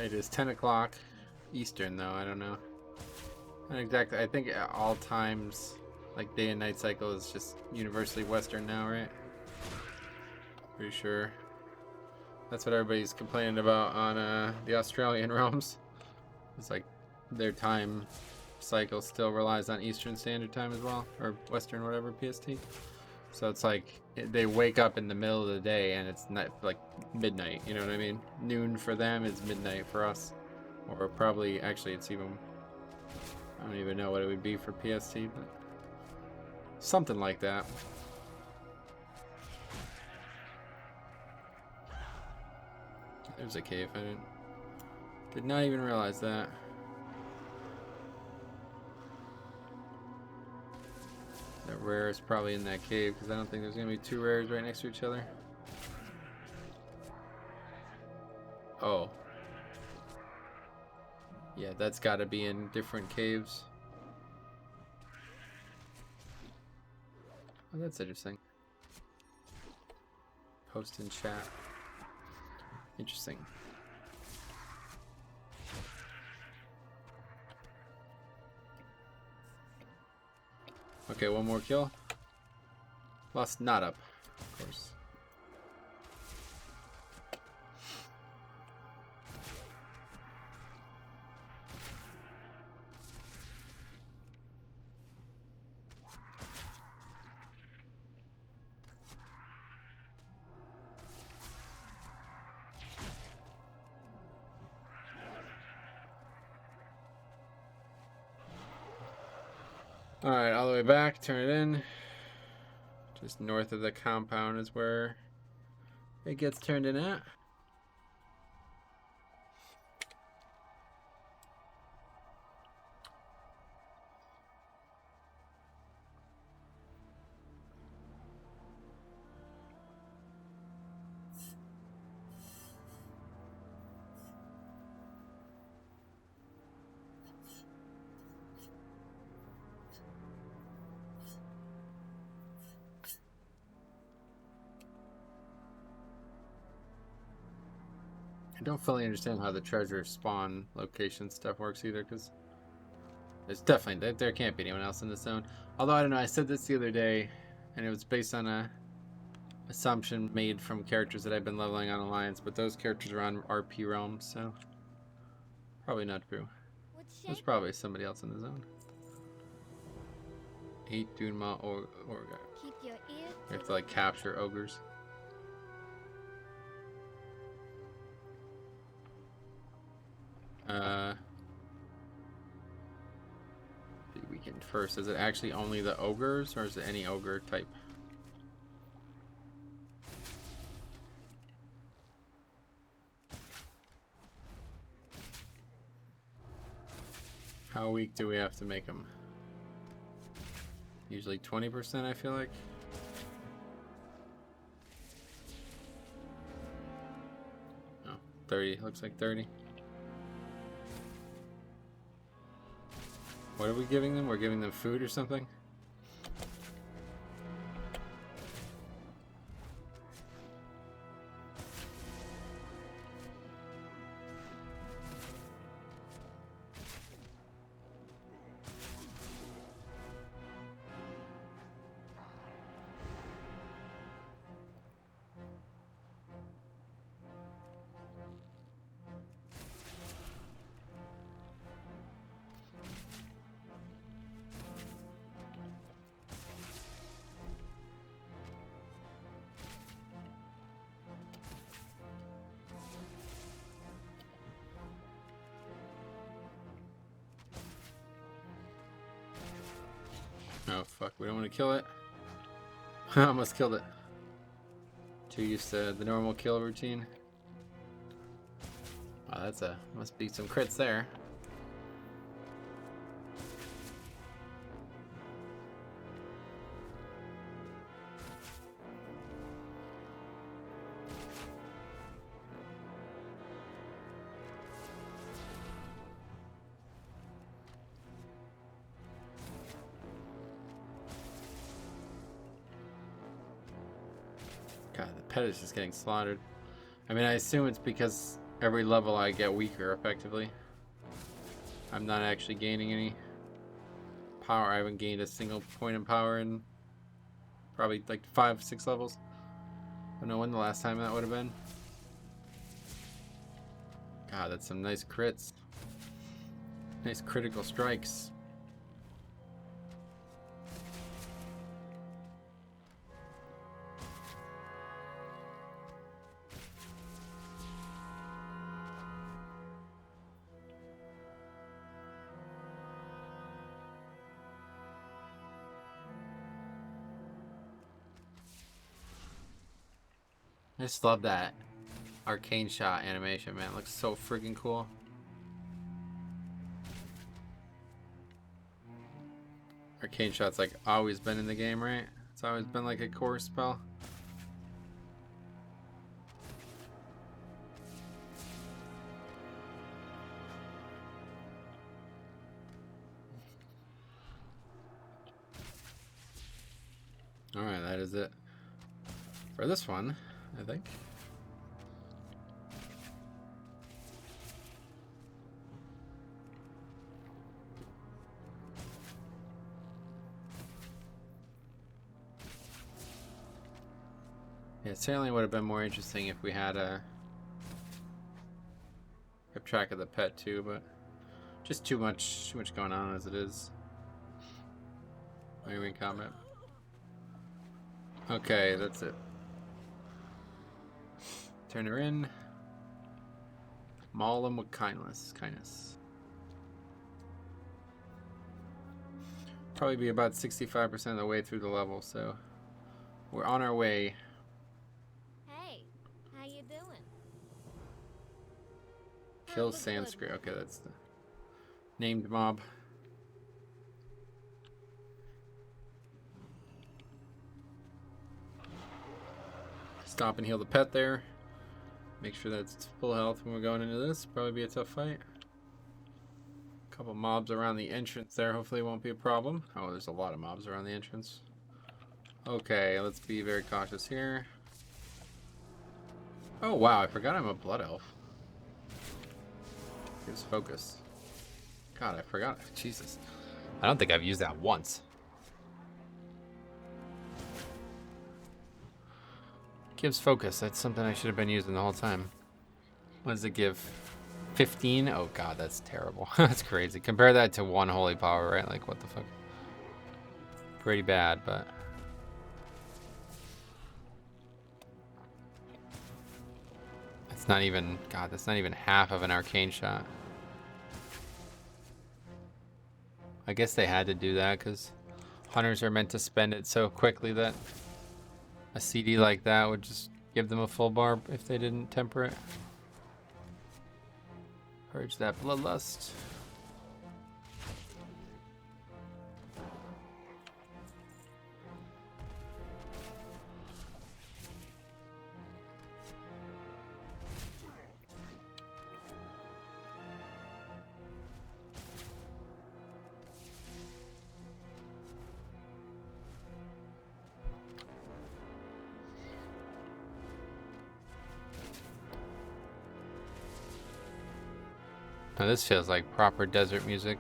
It is 10 o'clock Eastern, though. I don't know. Not exactly. I think at all times, like day and night cycle, is just universally Western now, right? Pretty sure. That's what everybody's complaining about on the Australian realms. It's like their time cycle still relies on Eastern Standard Time as well, or Western, whatever, PST. So it's like they wake up in the middle of the day and it's not like midnight, you know what I mean? Noon for them is midnight for us. Or probably, actually it's even, I don't even know what it would be for PST, but something like that. There's a cave, I did not even realize that. That rare is probably in that cave, because I don't think there's going to be two rares right next to each other. Oh. Yeah, that's got to be in different caves. Oh, that's interesting. Post in chat. Interesting. Okay, one more kill. Lost not up, of course. Alright, all the way back, turn it in. Just north of the compound is where it gets turned in at. I don't fully understand how the treasure spawn location stuff works either, because there's definitely, there can't be anyone else in this zone. Although, I don't know, I said this the other day, and it was based on a assumption made from characters that I've been leveling on Alliance, but those characters are on RP realms, so probably not true. There's probably somebody else in the zone. 8 Dunma or Keep your ear you have to like capture ogres. The weekend first. Is it actually only the ogres, or is it any ogre type? How weak do we have to make them? Usually 20%, I feel like. Oh, 30. Looks like 30. What are we giving them? We're giving them food or something? Oh fuck, we don't want to kill it. I almost killed it. Too used to the normal kill routine. Wow, that's must be some crits there. God, the pet is just getting slaughtered. I mean, I assume it's because every level I get weaker, effectively. I'm not actually gaining any power. I haven't gained a single point of power in probably like 5-6 levels. I don't know when the last time that would have been. God, that's some nice crits. Nice critical strikes. I just love that arcane shot animation, man. It looks so freaking cool. Arcane shot's like always been in the game, right? It's always been like a core spell. Alright, that is it for this one, I think. Yeah, it certainly would have been more interesting if we had kept track of the pet too, but just too much going on as it is. Are you in combat? Okay, that's it. Turn her in. Maul them with kindness. probably be about 65% of the way through the level, so we're on our way. Hey, how you doing? Kill Have a good Sanskrit. one. Okay, that's the named mob. Stop and heal the pet there. Make sure that's full health when we're going into this. Probably be a tough fight. Couple mobs around the entrance there. Hopefully it won't be a problem. Oh, there's a lot of mobs around the entrance. Okay, let's be very cautious here. Oh wow, I forgot I'm a blood elf. Gives focus. God, I forgot. Jesus. I don't think I've used that once. Gives focus. That's something I should have been using the whole time. What does it give? 15? Oh god, that's terrible. That's crazy. Compare that to 1 holy power, right? Like, what the fuck? Pretty bad, but... It's not even... God, that's not even half of an arcane shot. I guess they had to do that, because hunters are meant to spend it so quickly that a CD like that would just give them a full bar if they didn't temper it. Purge that bloodlust. Now this feels like proper desert music.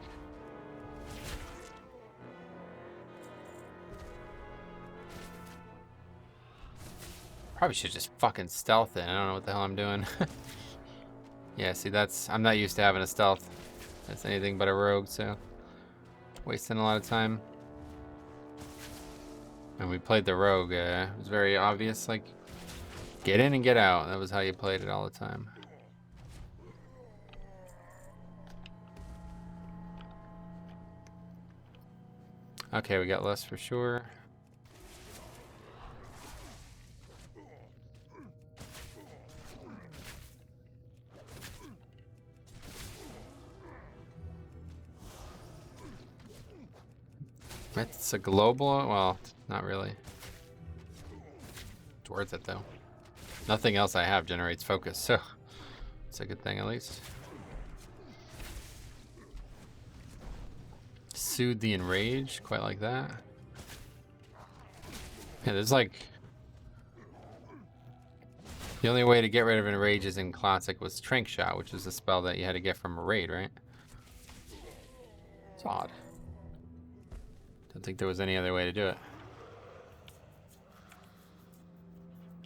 Probably should just fucking stealth it. I don't know what the hell I'm doing. Yeah, see, I'm not used to having a stealth. That's anything but a rogue, so wasting a lot of time. And we played the rogue. It was very obvious, like, get in and get out. That was how you played it all the time. Okay, we got less for sure. It's a global, well, not really. It's worth it though. Nothing else I have generates focus, so it's a good thing at least. Soothe the enraged, quite like that. Yeah, there's like... The only way to get rid of enrages in Classic was Trank Shot, which is a spell that you had to get from a raid, right? It's odd. Don't think there was any other way to do it.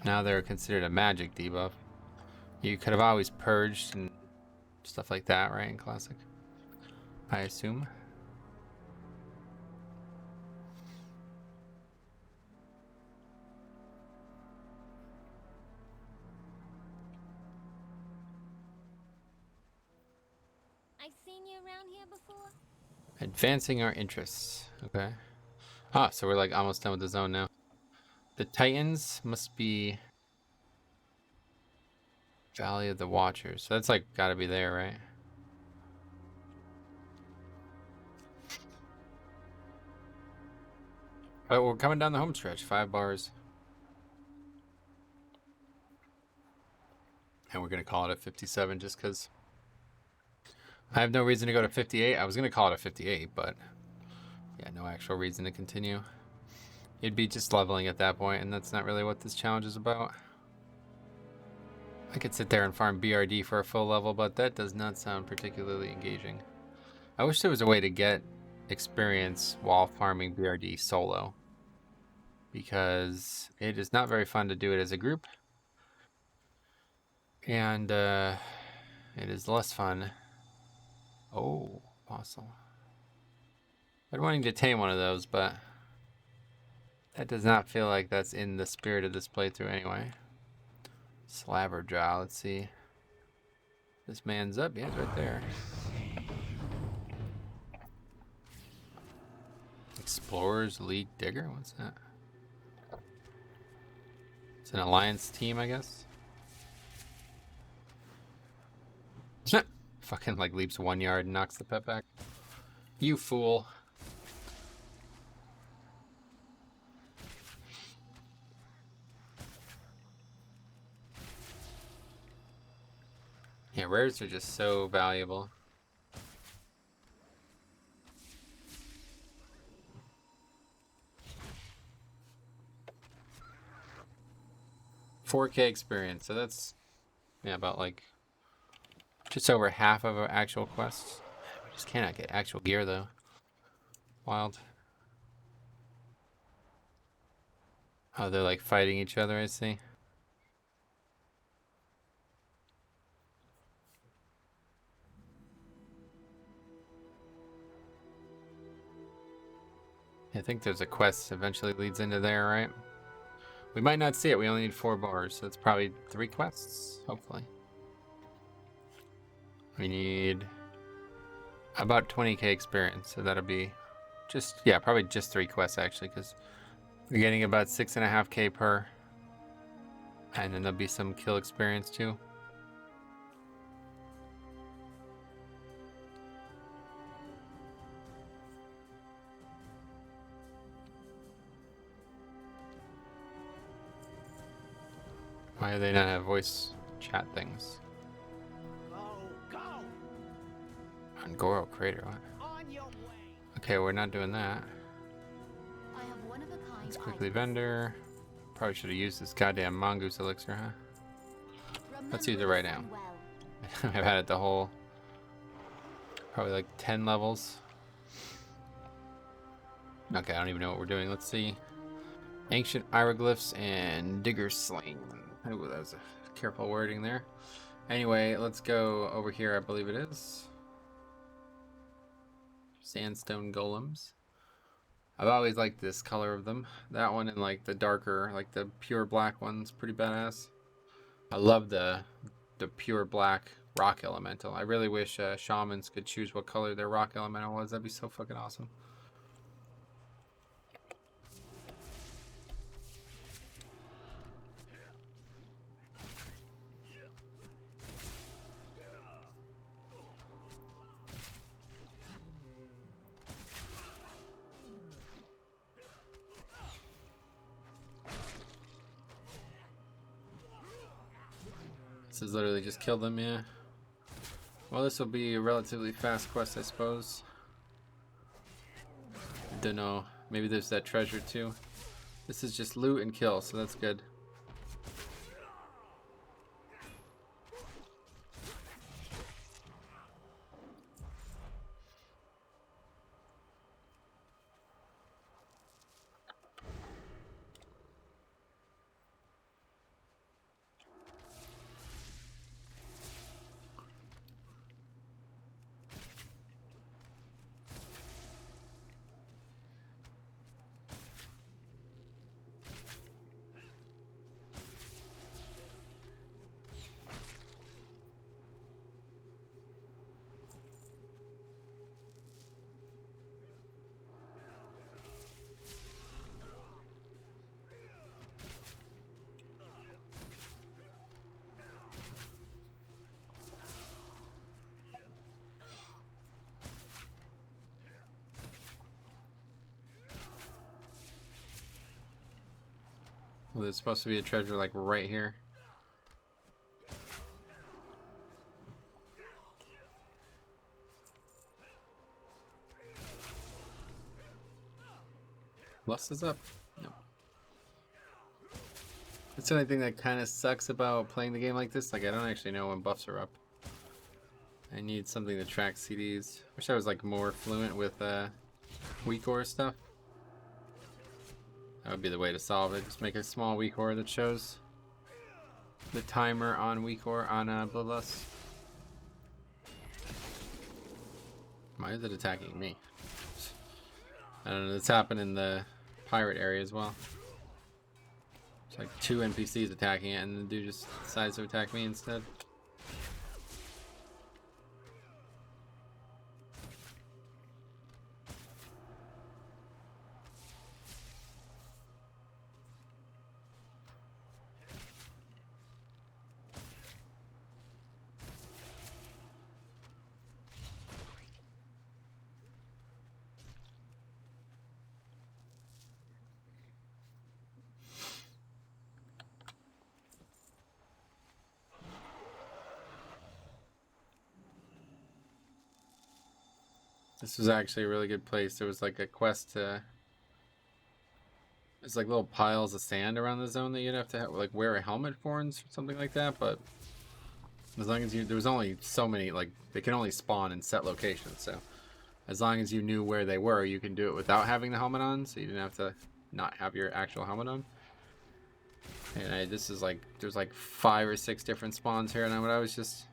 Now they're considered a magic debuff. You could have always purged and stuff like that, right, in Classic? I assume. I've seen you around here before? Advancing our interests. Okay. Ah, so we're like almost done with the zone now. The Titans must be Valley of the Watchers. So that's like gotta be there, right? Oh, we're coming down the home stretch. 5 bars. And we're gonna call it a 57 just because I have no reason to go to 58. I was gonna call it a 58, but yeah, no actual reason to continue. You'd be just leveling at that point, and that's not really what this challenge is about. I could sit there and farm BRD for a full level, but that does not sound particularly engaging. I wish there was a way to get experience while farming BRD solo, because it is not very fun to do it as a group, and it is less fun. Oh, fossil. I'd wanting to tame one of those, but that does not feel like that's in the spirit of this playthrough anyway. Slabberjaw, let's see. This man's up, yeah, it's right there. Explorers League Digger? What's that? It's an alliance team, I guess. Fucking like leaps 1 yard and knocks the pet back. You fool. Yeah, rares are just so valuable. $4K experience, so that's about like just over half of our actual quests. We just cannot get actual gear though. Wild. Oh, they're like fighting each other, I see. I think there's a quest eventually leads into there, right? We might not see it. We only need 4 bars, so it's probably 3 quests, hopefully. We need about 20k experience, so that'll be just, yeah, probably just 3 quests actually, because we're getting about 6.5k per. And then there'll be some kill experience too. Why do they not have voice chat things? Go! On Goro Crater, what? On your way! Okay, we're not doing that. I have one of a kind. Let's quickly vendor. Probably should have used this goddamn mongoose elixir, huh? Let's use it right now. I've had it the whole, probably like 10 levels. Okay, I don't even know what we're doing. Let's see. Ancient hieroglyphs and digger sling. Oh, that was a careful wording there. Anyway, let's go over here. I believe it is sandstone golems. I've always liked this color of them. That one and like the darker, like the pure black one's pretty badass. I love the pure black rock elemental. I really wish shamans could choose what color their rock elemental was. That'd be so fucking awesome. This is literally just kill them, yeah. Well, this will be a relatively fast quest, I suppose. Dunno. Maybe there's that treasure too. This is just loot and kill, so that's good. Well, there's supposed to be a treasure like right here. Lust is up. No. That's the only thing that kind of sucks about playing the game like this. Like, I don't actually know when buffs are up. I need something to track CDs. Wish I was like more fluent with weak ore stuff. That would be the way to solve it. Just make a small weak ore that shows the timer on weak ore on Bloodlust. Why is it attacking me? I don't know. It's happened in the pirate area as well. It's like 2 NPCs attacking it, and the dude just decides to attack me instead. This was actually a really good place. There was like a quest to... There's like little piles of sand around the zone that you'd have to like wear a helmet for and something like that, but as long as you... There was only so many, like, they can only spawn in set locations, so as long as you knew where they were, you can do it without having the helmet on, so you didn't have to not have your actual helmet on. And this is like, there's like 5 or 6 different spawns here, and I would always just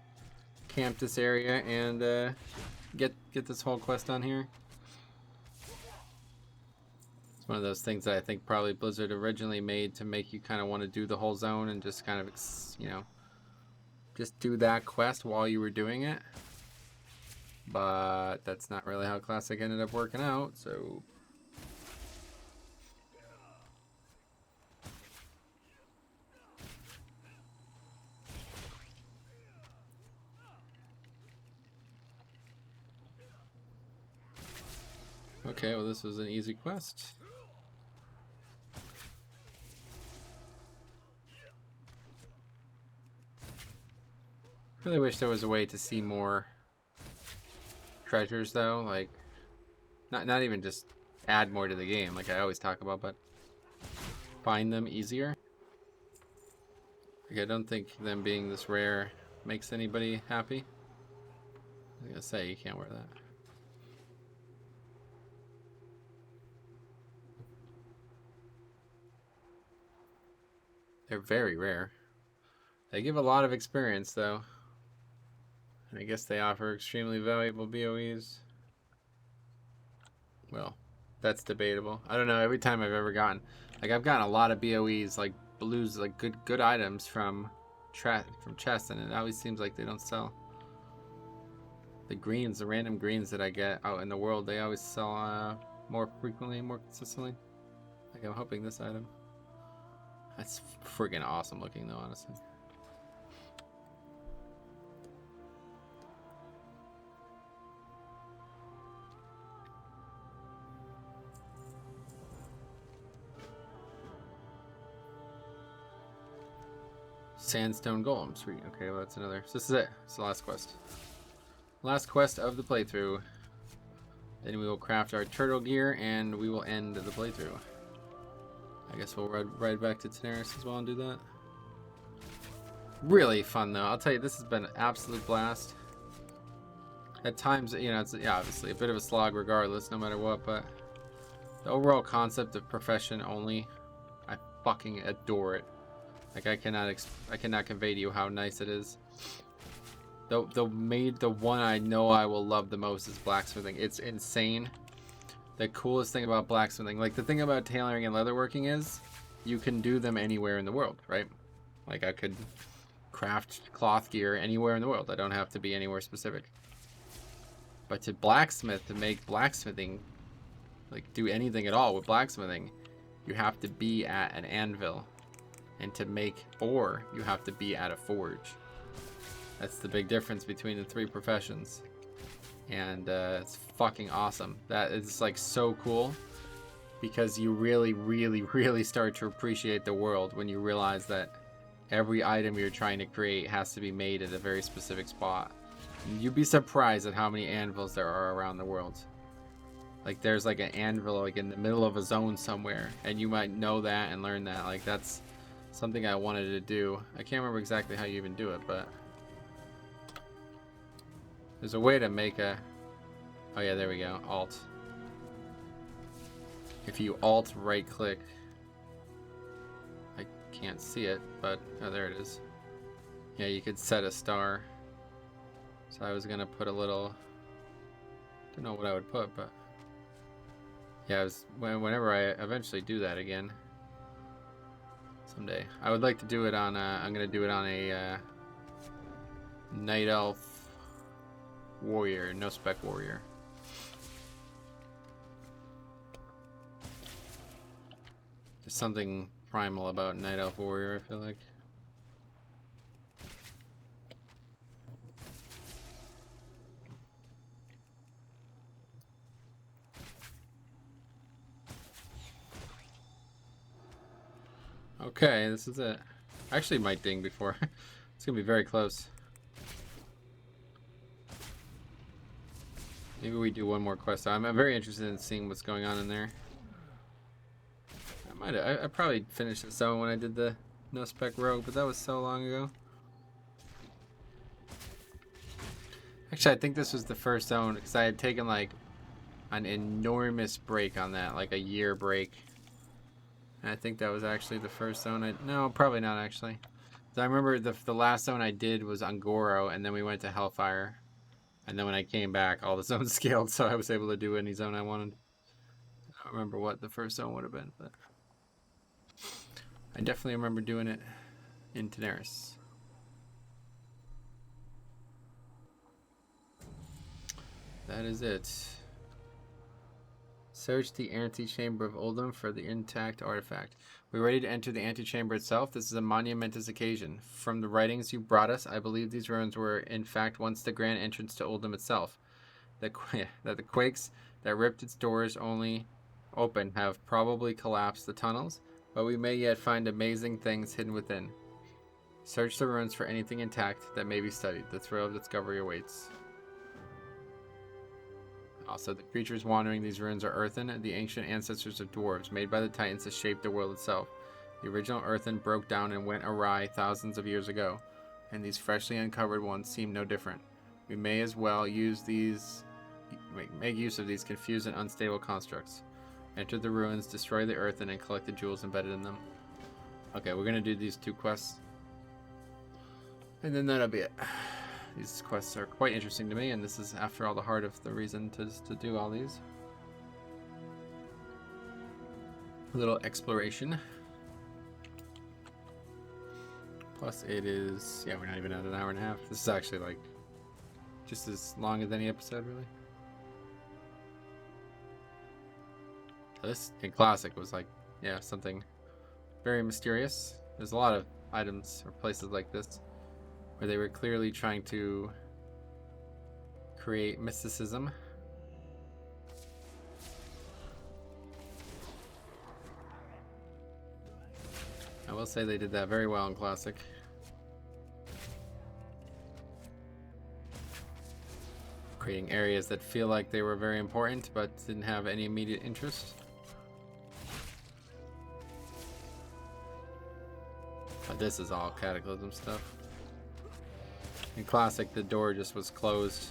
camp this area and get this whole quest done here. It's one of those things that I think probably Blizzard originally made to make you kind of want to do the whole zone and just kind of, you know, just do that quest while you were doing it. But that's not really how Classic ended up working out, so... Okay, well this was an easy quest. Really wish there was a way to see more treasures though, like not even just add more to the game like I always talk about, but find them easier. Like, I don't think them being this rare makes anybody happy. I was gonna say you can't wear that. They're very rare. They give a lot of experience though. And I guess they offer extremely valuable BOEs. Well, that's debatable. I don't know, every time I've ever gotten, like I've gotten a lot of BOEs, like blues, like good items from chests, and it always seems like they don't sell. The greens, the random greens that I get out in the world, they always sell more frequently, more consistently. Like I'm hoping this item. That's friggin' awesome looking though, honestly. Sandstone Golem, sweet. Okay, well that's another. So this is it. It's the last quest. Last quest of the playthrough. Then we will craft our turtle gear and we will end the playthrough. I guess we'll ride back to Daenerys as well and do that. Really fun though. I'll tell you, this has been an absolute blast. At times, you know, it's obviously a bit of a slog regardless, no matter what, but the overall concept of profession only, I fucking adore it. Like I cannot convey to you how nice it is. The one I know I will love the most is blacksmithing. It's insane. The coolest thing about blacksmithing, like the thing about tailoring and leatherworking is, you can do them anywhere in the world, right? Like I could craft cloth gear anywhere in the world. I don't have to be anywhere specific. But to blacksmith, to make blacksmithing, like do anything at all with blacksmithing, you have to be at an anvil. And to make ore, you have to be at a forge. That's the big difference between the 3 professions. And it's fucking awesome. That is like so cool, because you really start to appreciate the world when you realize that every item you're trying to create has to be made at a very specific spot. You'd be surprised at how many anvils there are around the world. Like there's like an anvil like in the middle of a zone somewhere, and you might know that and learn that. Like that's something I wanted to do. I can't remember exactly how you even do it, but there's a way to make a... Oh yeah, there we go. Alt. If you Alt right click, I can't see it, but oh, there it is. Yeah, you could set a star. So I was gonna put a little... Don't know what I would put, but yeah, whenever I eventually do that again someday, I would like to do it on I'm gonna do it on a Night Elf Warrior, no Spec Warrior. There's something primal about Night Elf Warrior, I feel like. Okay, this is it. I actually might ding before. It's gonna be very close. Maybe we do one more quest. I'm very interested in seeing what's going on in there. I probably finished this zone when I did the no spec rogue, but that was so long ago. Actually, I think this was the first zone because I had taken like an enormous break on that, like a year break. And I think that was actually the first zone. No, probably not actually. So I remember the last zone I did was on Goro, and then we went to Hellfire. And then when I came back, all the zones scaled, so I was able to do any zone I wanted. I don't remember what the first zone would have been, but I definitely remember doing it in Daenerys. That is it. Search the antechamber of Oldham for the intact artifact. We're ready to enter the antechamber itself. This is a monumentous occasion. From the writings you brought us, I believe these ruins were, in fact, once the grand entrance to Oldham itself. That the quakes that ripped its doors only open have probably collapsed the tunnels, but we may yet find amazing things hidden within. Search the ruins for anything intact that may be studied. The thrill of discovery awaits. Also, the creatures wandering these ruins are earthen, the ancient ancestors of dwarves, made by the titans to shape the world itself. The original earthen broke down and went awry thousands of years ago, and these freshly uncovered ones seem no different. We may as well make use of these confused and unstable constructs. Enter the ruins, destroy the earthen, and collect the jewels embedded in them. Okay, we're gonna do these 2 quests, and then that'll be it. These quests are quite interesting to me, and this is, after all, the heart of the reason to do all these. A little exploration. Plus it is, yeah, we're not even at an hour and a half. This is actually like just as long as any episode, really. This in Classic was like, yeah, something very mysterious. There's a lot of items or places like this where they were clearly trying to create mysticism. I will say they did that very well in Classic. Creating areas that feel like they were very important but didn't have any immediate interest. But this is all Cataclysm stuff. In Classic, the door just was closed.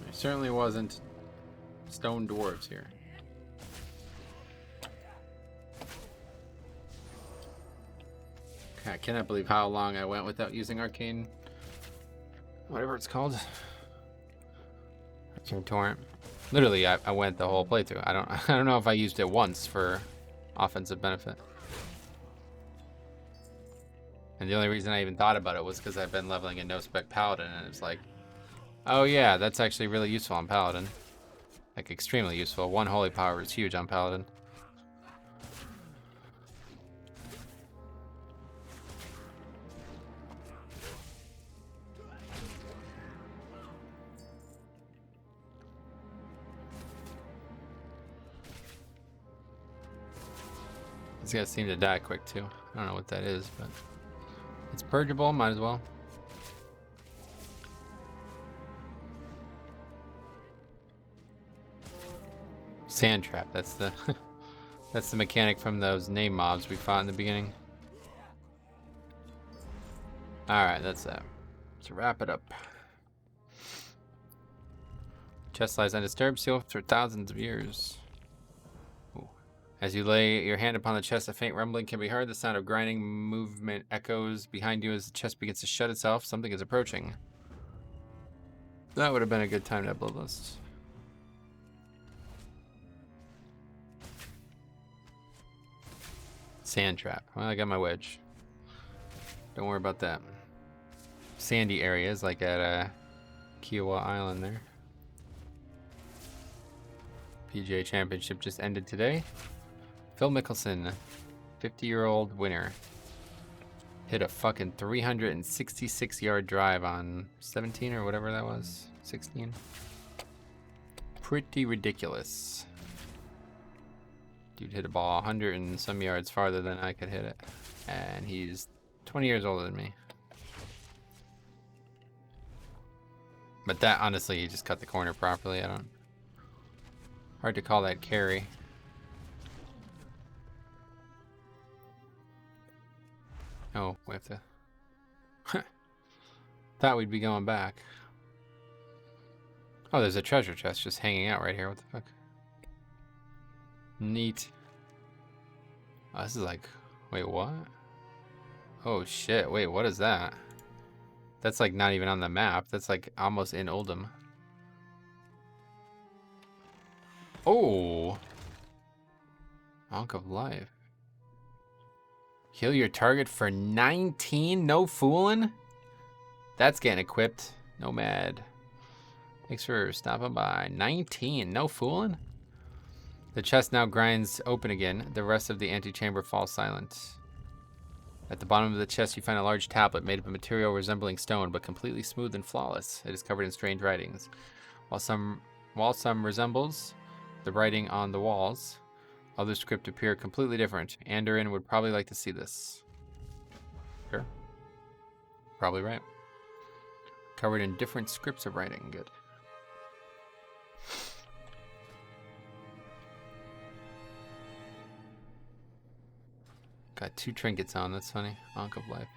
There certainly wasn't stone dwarves here. I cannot believe how long I went without using arcane, whatever it's called. Arcane torrent. Literally, I went the whole playthrough. I don't know if I used it once for offensive benefit. And the only reason I even thought about it was because I've been leveling a no spec paladin, and it's like, oh yeah, that's actually really useful on paladin. Like extremely useful. 1 holy power is huge on paladin. These guys seem to die quick too. I don't know what that is, but it's purgeable, might as well. Sand trap, that's the that's the mechanic from those name mobs we fought in the beginning. Alright, that's that. Let's wrap it up. Chest lies undisturbed, sealed for thousands of years. Ooh. As you lay your hand upon the chest, a faint rumbling can be heard. The sound of grinding movement echoes behind you as the chest begins to shut itself. Something is approaching. That would have been a good time to have bloodlust. Sand trap. Well, I got my wedge. Don't worry about that. Sandy areas like at Kiowa Island there. PGA Championship just ended today. Phil Mickelson, 50-year-old winner, hit a fucking 366-yard drive on 17 or whatever that was. 16. Pretty ridiculous. Dude hit a ball 100 and some yards farther than I could hit it. And he's 20 years older than me. But that, honestly, he just cut the corner properly. Hard to call that carry. Oh, we have to... Thought we'd be going back. Oh, there's a treasure chest just hanging out right here. What the fuck? Neat. Oh, this is like... Wait, what? Oh, shit. Wait, what is that? That's like not even on the map. That's like almost in Oldham. Oh! Ankh of Life. Heal your target for 19? No fooling? That's getting equipped. Nomad. Thanks for stopping by. 19. No fooling? The chest now grinds open again. The rest of the antechamber falls silent. At the bottom of the chest, you find a large tablet made of a material resembling stone, but completely smooth and flawless. It is covered in strange writings. While some resembles the writing on the walls, other script appear completely different. Andorin would probably like to see this. Sure. Probably right. Covered in different scripts of writing. Good. Got 2 trinkets on. That's funny. Ankh of Life.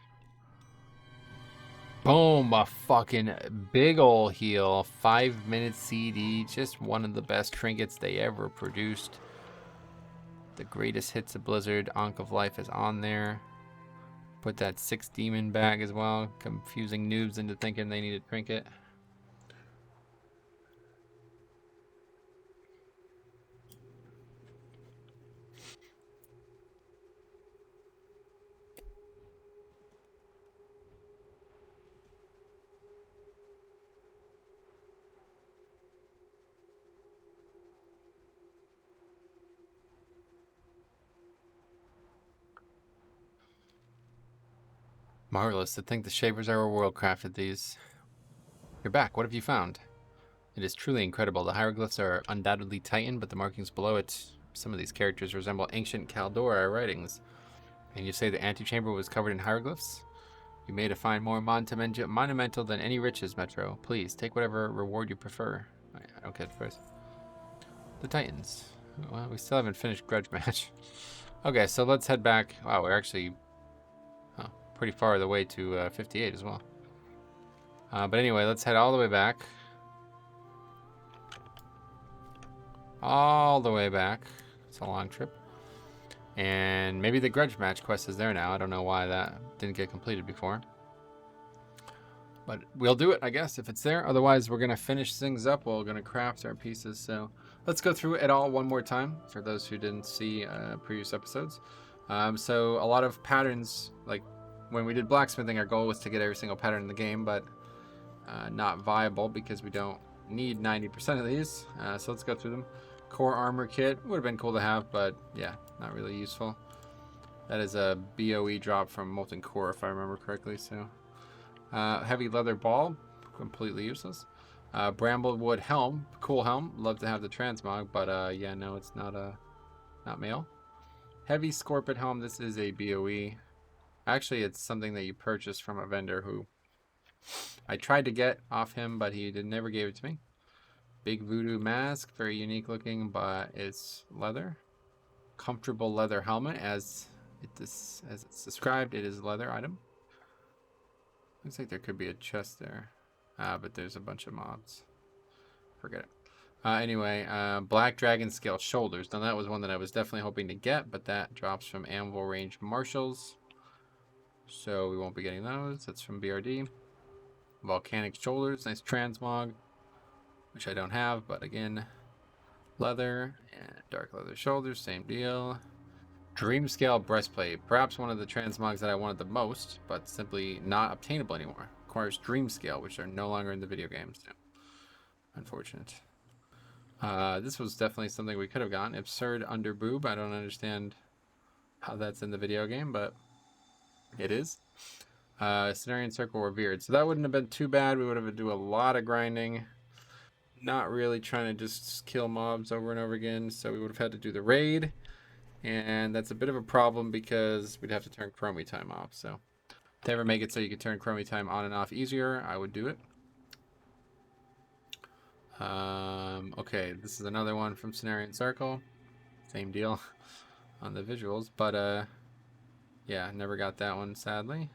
Boom! A fucking big ol' heal. 5-minute CD. Just one of the best trinkets they ever produced. The greatest hits of Blizzard. Ankh of Life is on there. Put that 6 demon bag as well. Confusing noobs into thinking they need a trinket. Marvelous to think the shapers of our world crafted these. You're back. What have you found? It is truly incredible. The hieroglyphs are undoubtedly Titan, but the markings below it, some of these characters resemble ancient Caldora writings. And you say the antechamber was covered in hieroglyphs? You made a find more monumental than any riches, Metro. Please, take whatever reward you prefer. I don't get it first. The Titans. Well, we still haven't finished Grudge Match. Okay, so let's head back. Wow, we're actually pretty far the way to 58 as well. But anyway, let's head all the way back. All the way back. It's a long trip. And maybe the Grudge Match quest is there now. I don't know why that didn't get completed before. But we'll do it, I guess, if it's there. Otherwise, we're going to finish things up. We're going to craft our pieces. So let's go through it all one more time for those who didn't see previous episodes. So a lot of patterns, like when we did blacksmithing, our goal was to get every single pattern in the game, but not viable because we don't need 90% of these. So let's go through them. Core armor kit would have been cool to have, but yeah, not really useful. That is a BOE drop from Molten Core, if I remember correctly. So heavy leather ball, completely useless. Bramblewood helm, cool helm. Love to have the transmog, but yeah, no, it's not male. Heavy scorpion helm. This is a BOE. Actually, it's something that you purchase from a vendor who I tried to get off him, but he never gave it to me. Big voodoo mask, very unique looking, but it's leather. Comfortable leather helmet, as it's described. It is a leather item. Looks like there could be a chest there, but there's a bunch of mobs. Forget it. Anyway, Black Dragon Scale shoulders. Now that was one that I was definitely hoping to get, but that drops from Anvil Range Marshals. So we won't be getting those. That's from BRD. Volcanic shoulders, nice transmog, which I don't have, but again, leather and dark leather shoulders, same deal. Dream Scale breastplate, perhaps one of the transmogs that I wanted the most, but simply not obtainable anymore. Requires Dream Scale, which are no longer in the video games. So unfortunate. This was definitely something we could have gotten. Absurd underboob. I don't understand how that's in the video game, but it is. Cenarian Circle Revered. So that wouldn't have been too bad. We would have to do a lot of grinding. Not really trying to just kill mobs over and over again. So we would have had to do the raid. And that's a bit of a problem because we'd have to turn chromie time off. So if they ever make it so you can turn chromie time on and off easier, I would do it. Okay, this is another one from Cenarian Circle. Same deal on the visuals, but yeah, never got that one, sadly.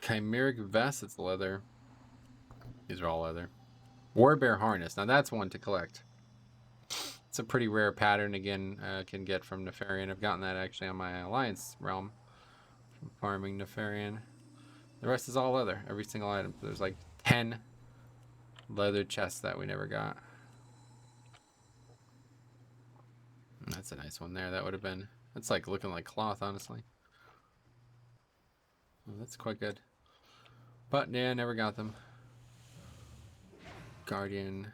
Chimeric Vest, it's leather. These are all leather. Warbear Harness, now that's one to collect. It's a pretty rare pattern, again, can get from Nefarian. I've gotten that actually on my Alliance realm from farming Nefarian. The rest is all leather, every single item. There's like 10 leather chests that we never got. That's a nice one there. That would have been, that's like looking like cloth, honestly. Well, that's quite good. But yeah, never got them. Guardian.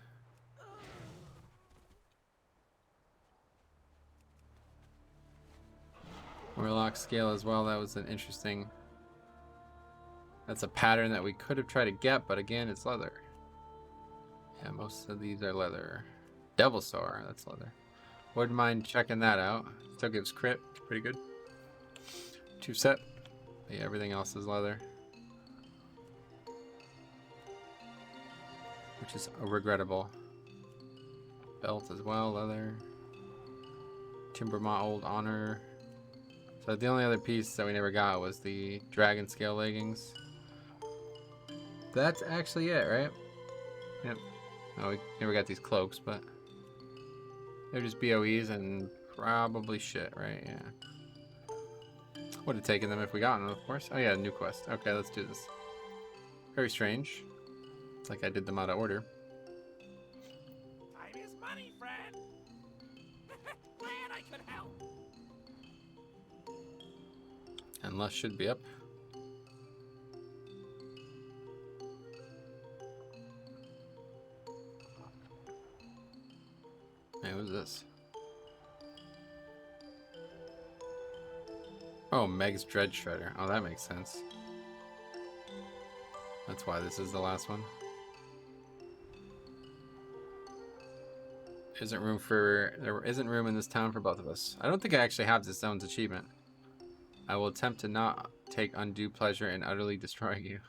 Warlock scale as well. That was an interesting. That's a pattern that we could have tried to get, but again, it's leather. Yeah, most of these are leather. Devil Star, that's leather. Wouldn't mind checking that out. Still gives crit, pretty good. 2 set. But yeah, everything else is leather, which is regrettable. Belt as well, leather. Timbermont Old Honor. So the only other piece that we never got was the Dragon Scale leggings. That's actually it, right? Yep. Oh, we never got these cloaks, but they're just BOEs and probably shit, right? Yeah. Would have taken them if we got them, of course. Oh yeah, new quest. Okay, let's do this. Very strange. It's like I did them out of order. Time is money, friend. Glad I could help. And lust should be up. Hey, who's this? Oh, Meg's Dread Shredder. Oh, that makes sense. That's why this is the last one. There isn't room in this town for both of us. I don't think I actually have this zone's achievement. I will attempt to not take undue pleasure in utterly destroying you.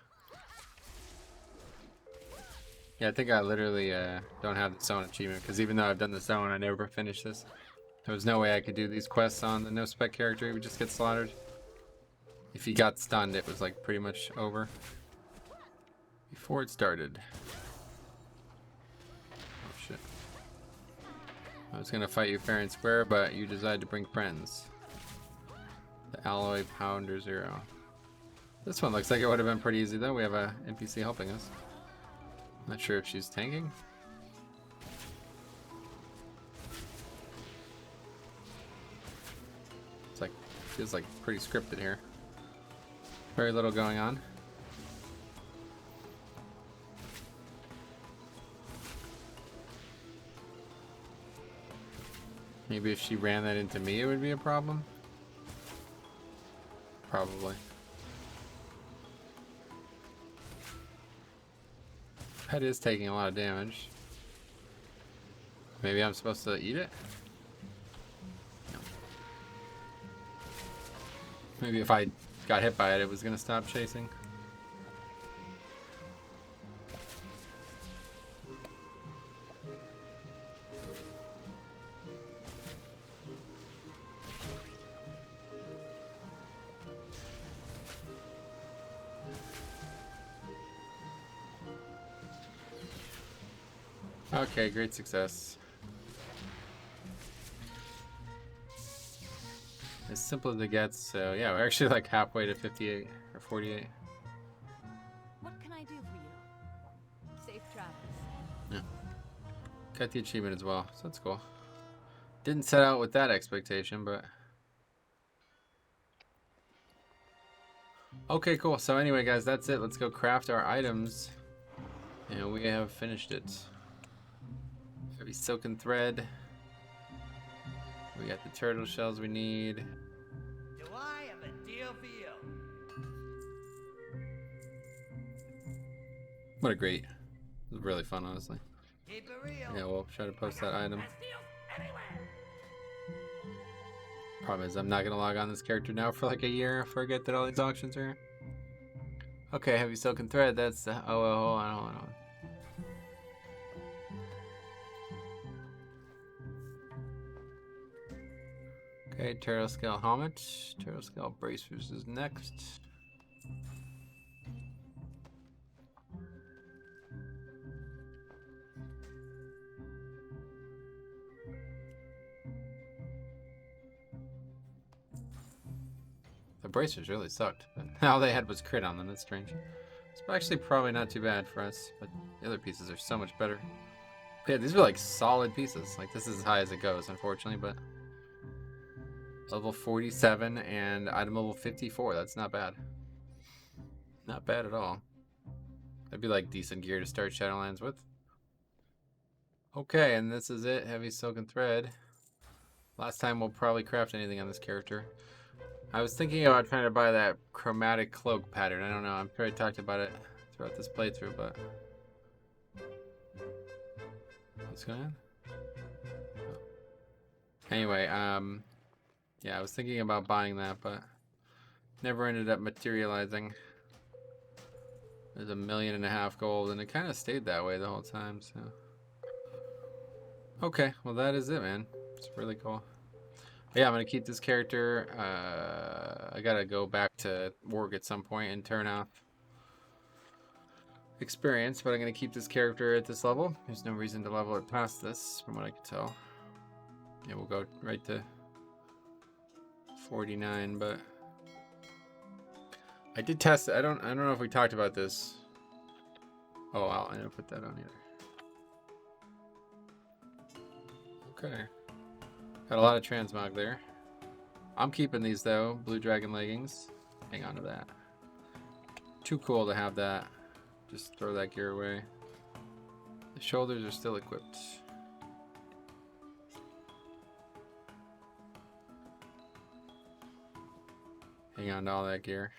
Yeah, I think I literally don't have the zone achievement, because even though I've done the zone, I never finished this. There was no way I could do these quests on the no spec character. He would just get slaughtered. If he got stunned, it was like pretty much over before it started. Oh shit. I was gonna fight you fair and square, but you decided to bring friends. The Alloy Pounder 0. This one looks like it would have been pretty easy though. We have a NPC helping us. Not sure if she's tanking. It's like, feels like pretty scripted here. Very little going on. Maybe if she ran that into me, it would be a problem. Probably. Pet is taking a lot of damage. Maybe I'm supposed to eat it? No. Maybe if I got hit by it, it was gonna stop chasing. Okay, great success. As simple as it gets, so yeah, we're actually like halfway to 58 or 48. What can I do for you? Safe travels. Yeah. Got the achievement as well, so that's cool. Didn't set out with that expectation, but... Okay, cool. So anyway, guys, that's it. Let's go craft our items. And we have finished it. Heavy silken thread. We got the turtle shells we need. Do I have a deal for you? What a great. It was really fun, honestly. Keep it real. Yeah, we'll try to post that item. Best deals anywhere. Problem is, I'm not gonna log on this character now for like a year. Forget that all these auctions are here. Okay, heavy silken thread. That's the. Oh, hold on. Okay, turtle scale helmet. Turtle scale bracers is next. The bracers really sucked, but all they had was crit on them. That's strange. It's actually probably not too bad for us, but the other pieces are so much better. Yeah, these are like solid pieces. Like, this is as high as it goes, unfortunately, but level 47 and item level 54. That's not bad. Not bad at all. That'd be like decent gear to start Shadowlands with. Okay, and this is it. Heavy silken thread. Last time we'll probably craft anything on this character. I was thinking about trying to buy that chromatic cloak pattern. I don't know. I'm sure I talked about it throughout this playthrough, but what's going on? Oh. Anyway, yeah, I was thinking about buying that, but never ended up materializing. There's $1.5 million gold, and it kind of stayed that way the whole time. So, okay, well that is it, man. It's really cool. Yeah, I'm gonna keep this character. I gotta go back to work at some point and turn off experience, but I'm gonna keep this character at this level. There's no reason to level it past this, from what I can tell. Yeah, we'll go right to 49, but I did test it. I don't know if we talked about this. Oh wow, I didn't put that on either. Okay. Got a lot of transmog there. I'm keeping these though. Blue Dragon leggings. Hang on to that. Too cool to have that. Just throw that gear away. The shoulders are still equipped. Hang on to all that gear.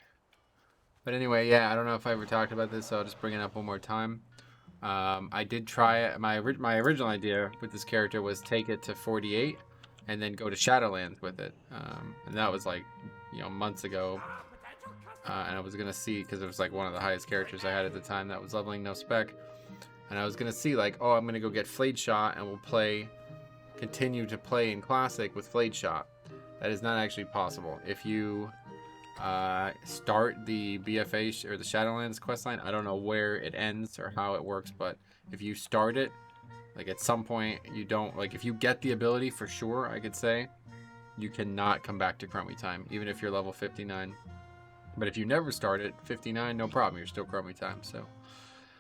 But anyway, yeah, I don't know if I ever talked about this, so I'll just bring it up one more time. I did try it. My original idea with this character was take it to 48 and then go to Shadowlands with it. And that was like, months ago. And I was going to see, because it was like one of the highest characters I had at the time that was leveling no spec. And I was going to see like, oh, I'm going to go get Flayed Shot and we'll continue to play in Classic with Flayed Shot. That is not actually possible. If you start the BFA or the Shadowlands questline, I don't know where it ends or how it works, but if you start it, like at some point you don't, like if you get the ability for sure, I could say, you cannot come back to Crummy Time, even if you're level 59. But if you never start it, 59, no problem, you're still Crummy Time.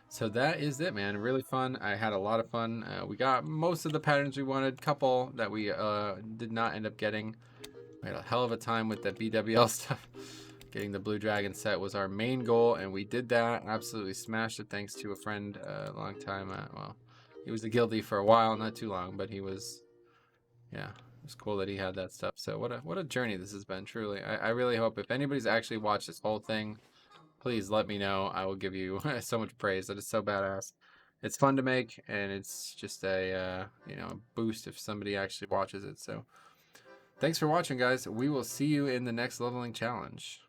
So that is it, man. Really fun. I had a lot of fun. We got most of the patterns we wanted, couple that we did not end up getting. We had a hell of a time with the BWL stuff. Getting the Blue Dragon set was our main goal, and we did that. Absolutely smashed it, thanks to a friend a long time. Well, he was a guildie for a while, not too long, but he was, yeah, it was cool that he had that stuff. So what a journey this has been, truly. I really hope if anybody's actually watched this whole thing, please let me know. I will give you so much praise. That is so badass. It's fun to make, and it's just a boost if somebody actually watches it. So thanks for watching, guys. We will see you in the next leveling challenge.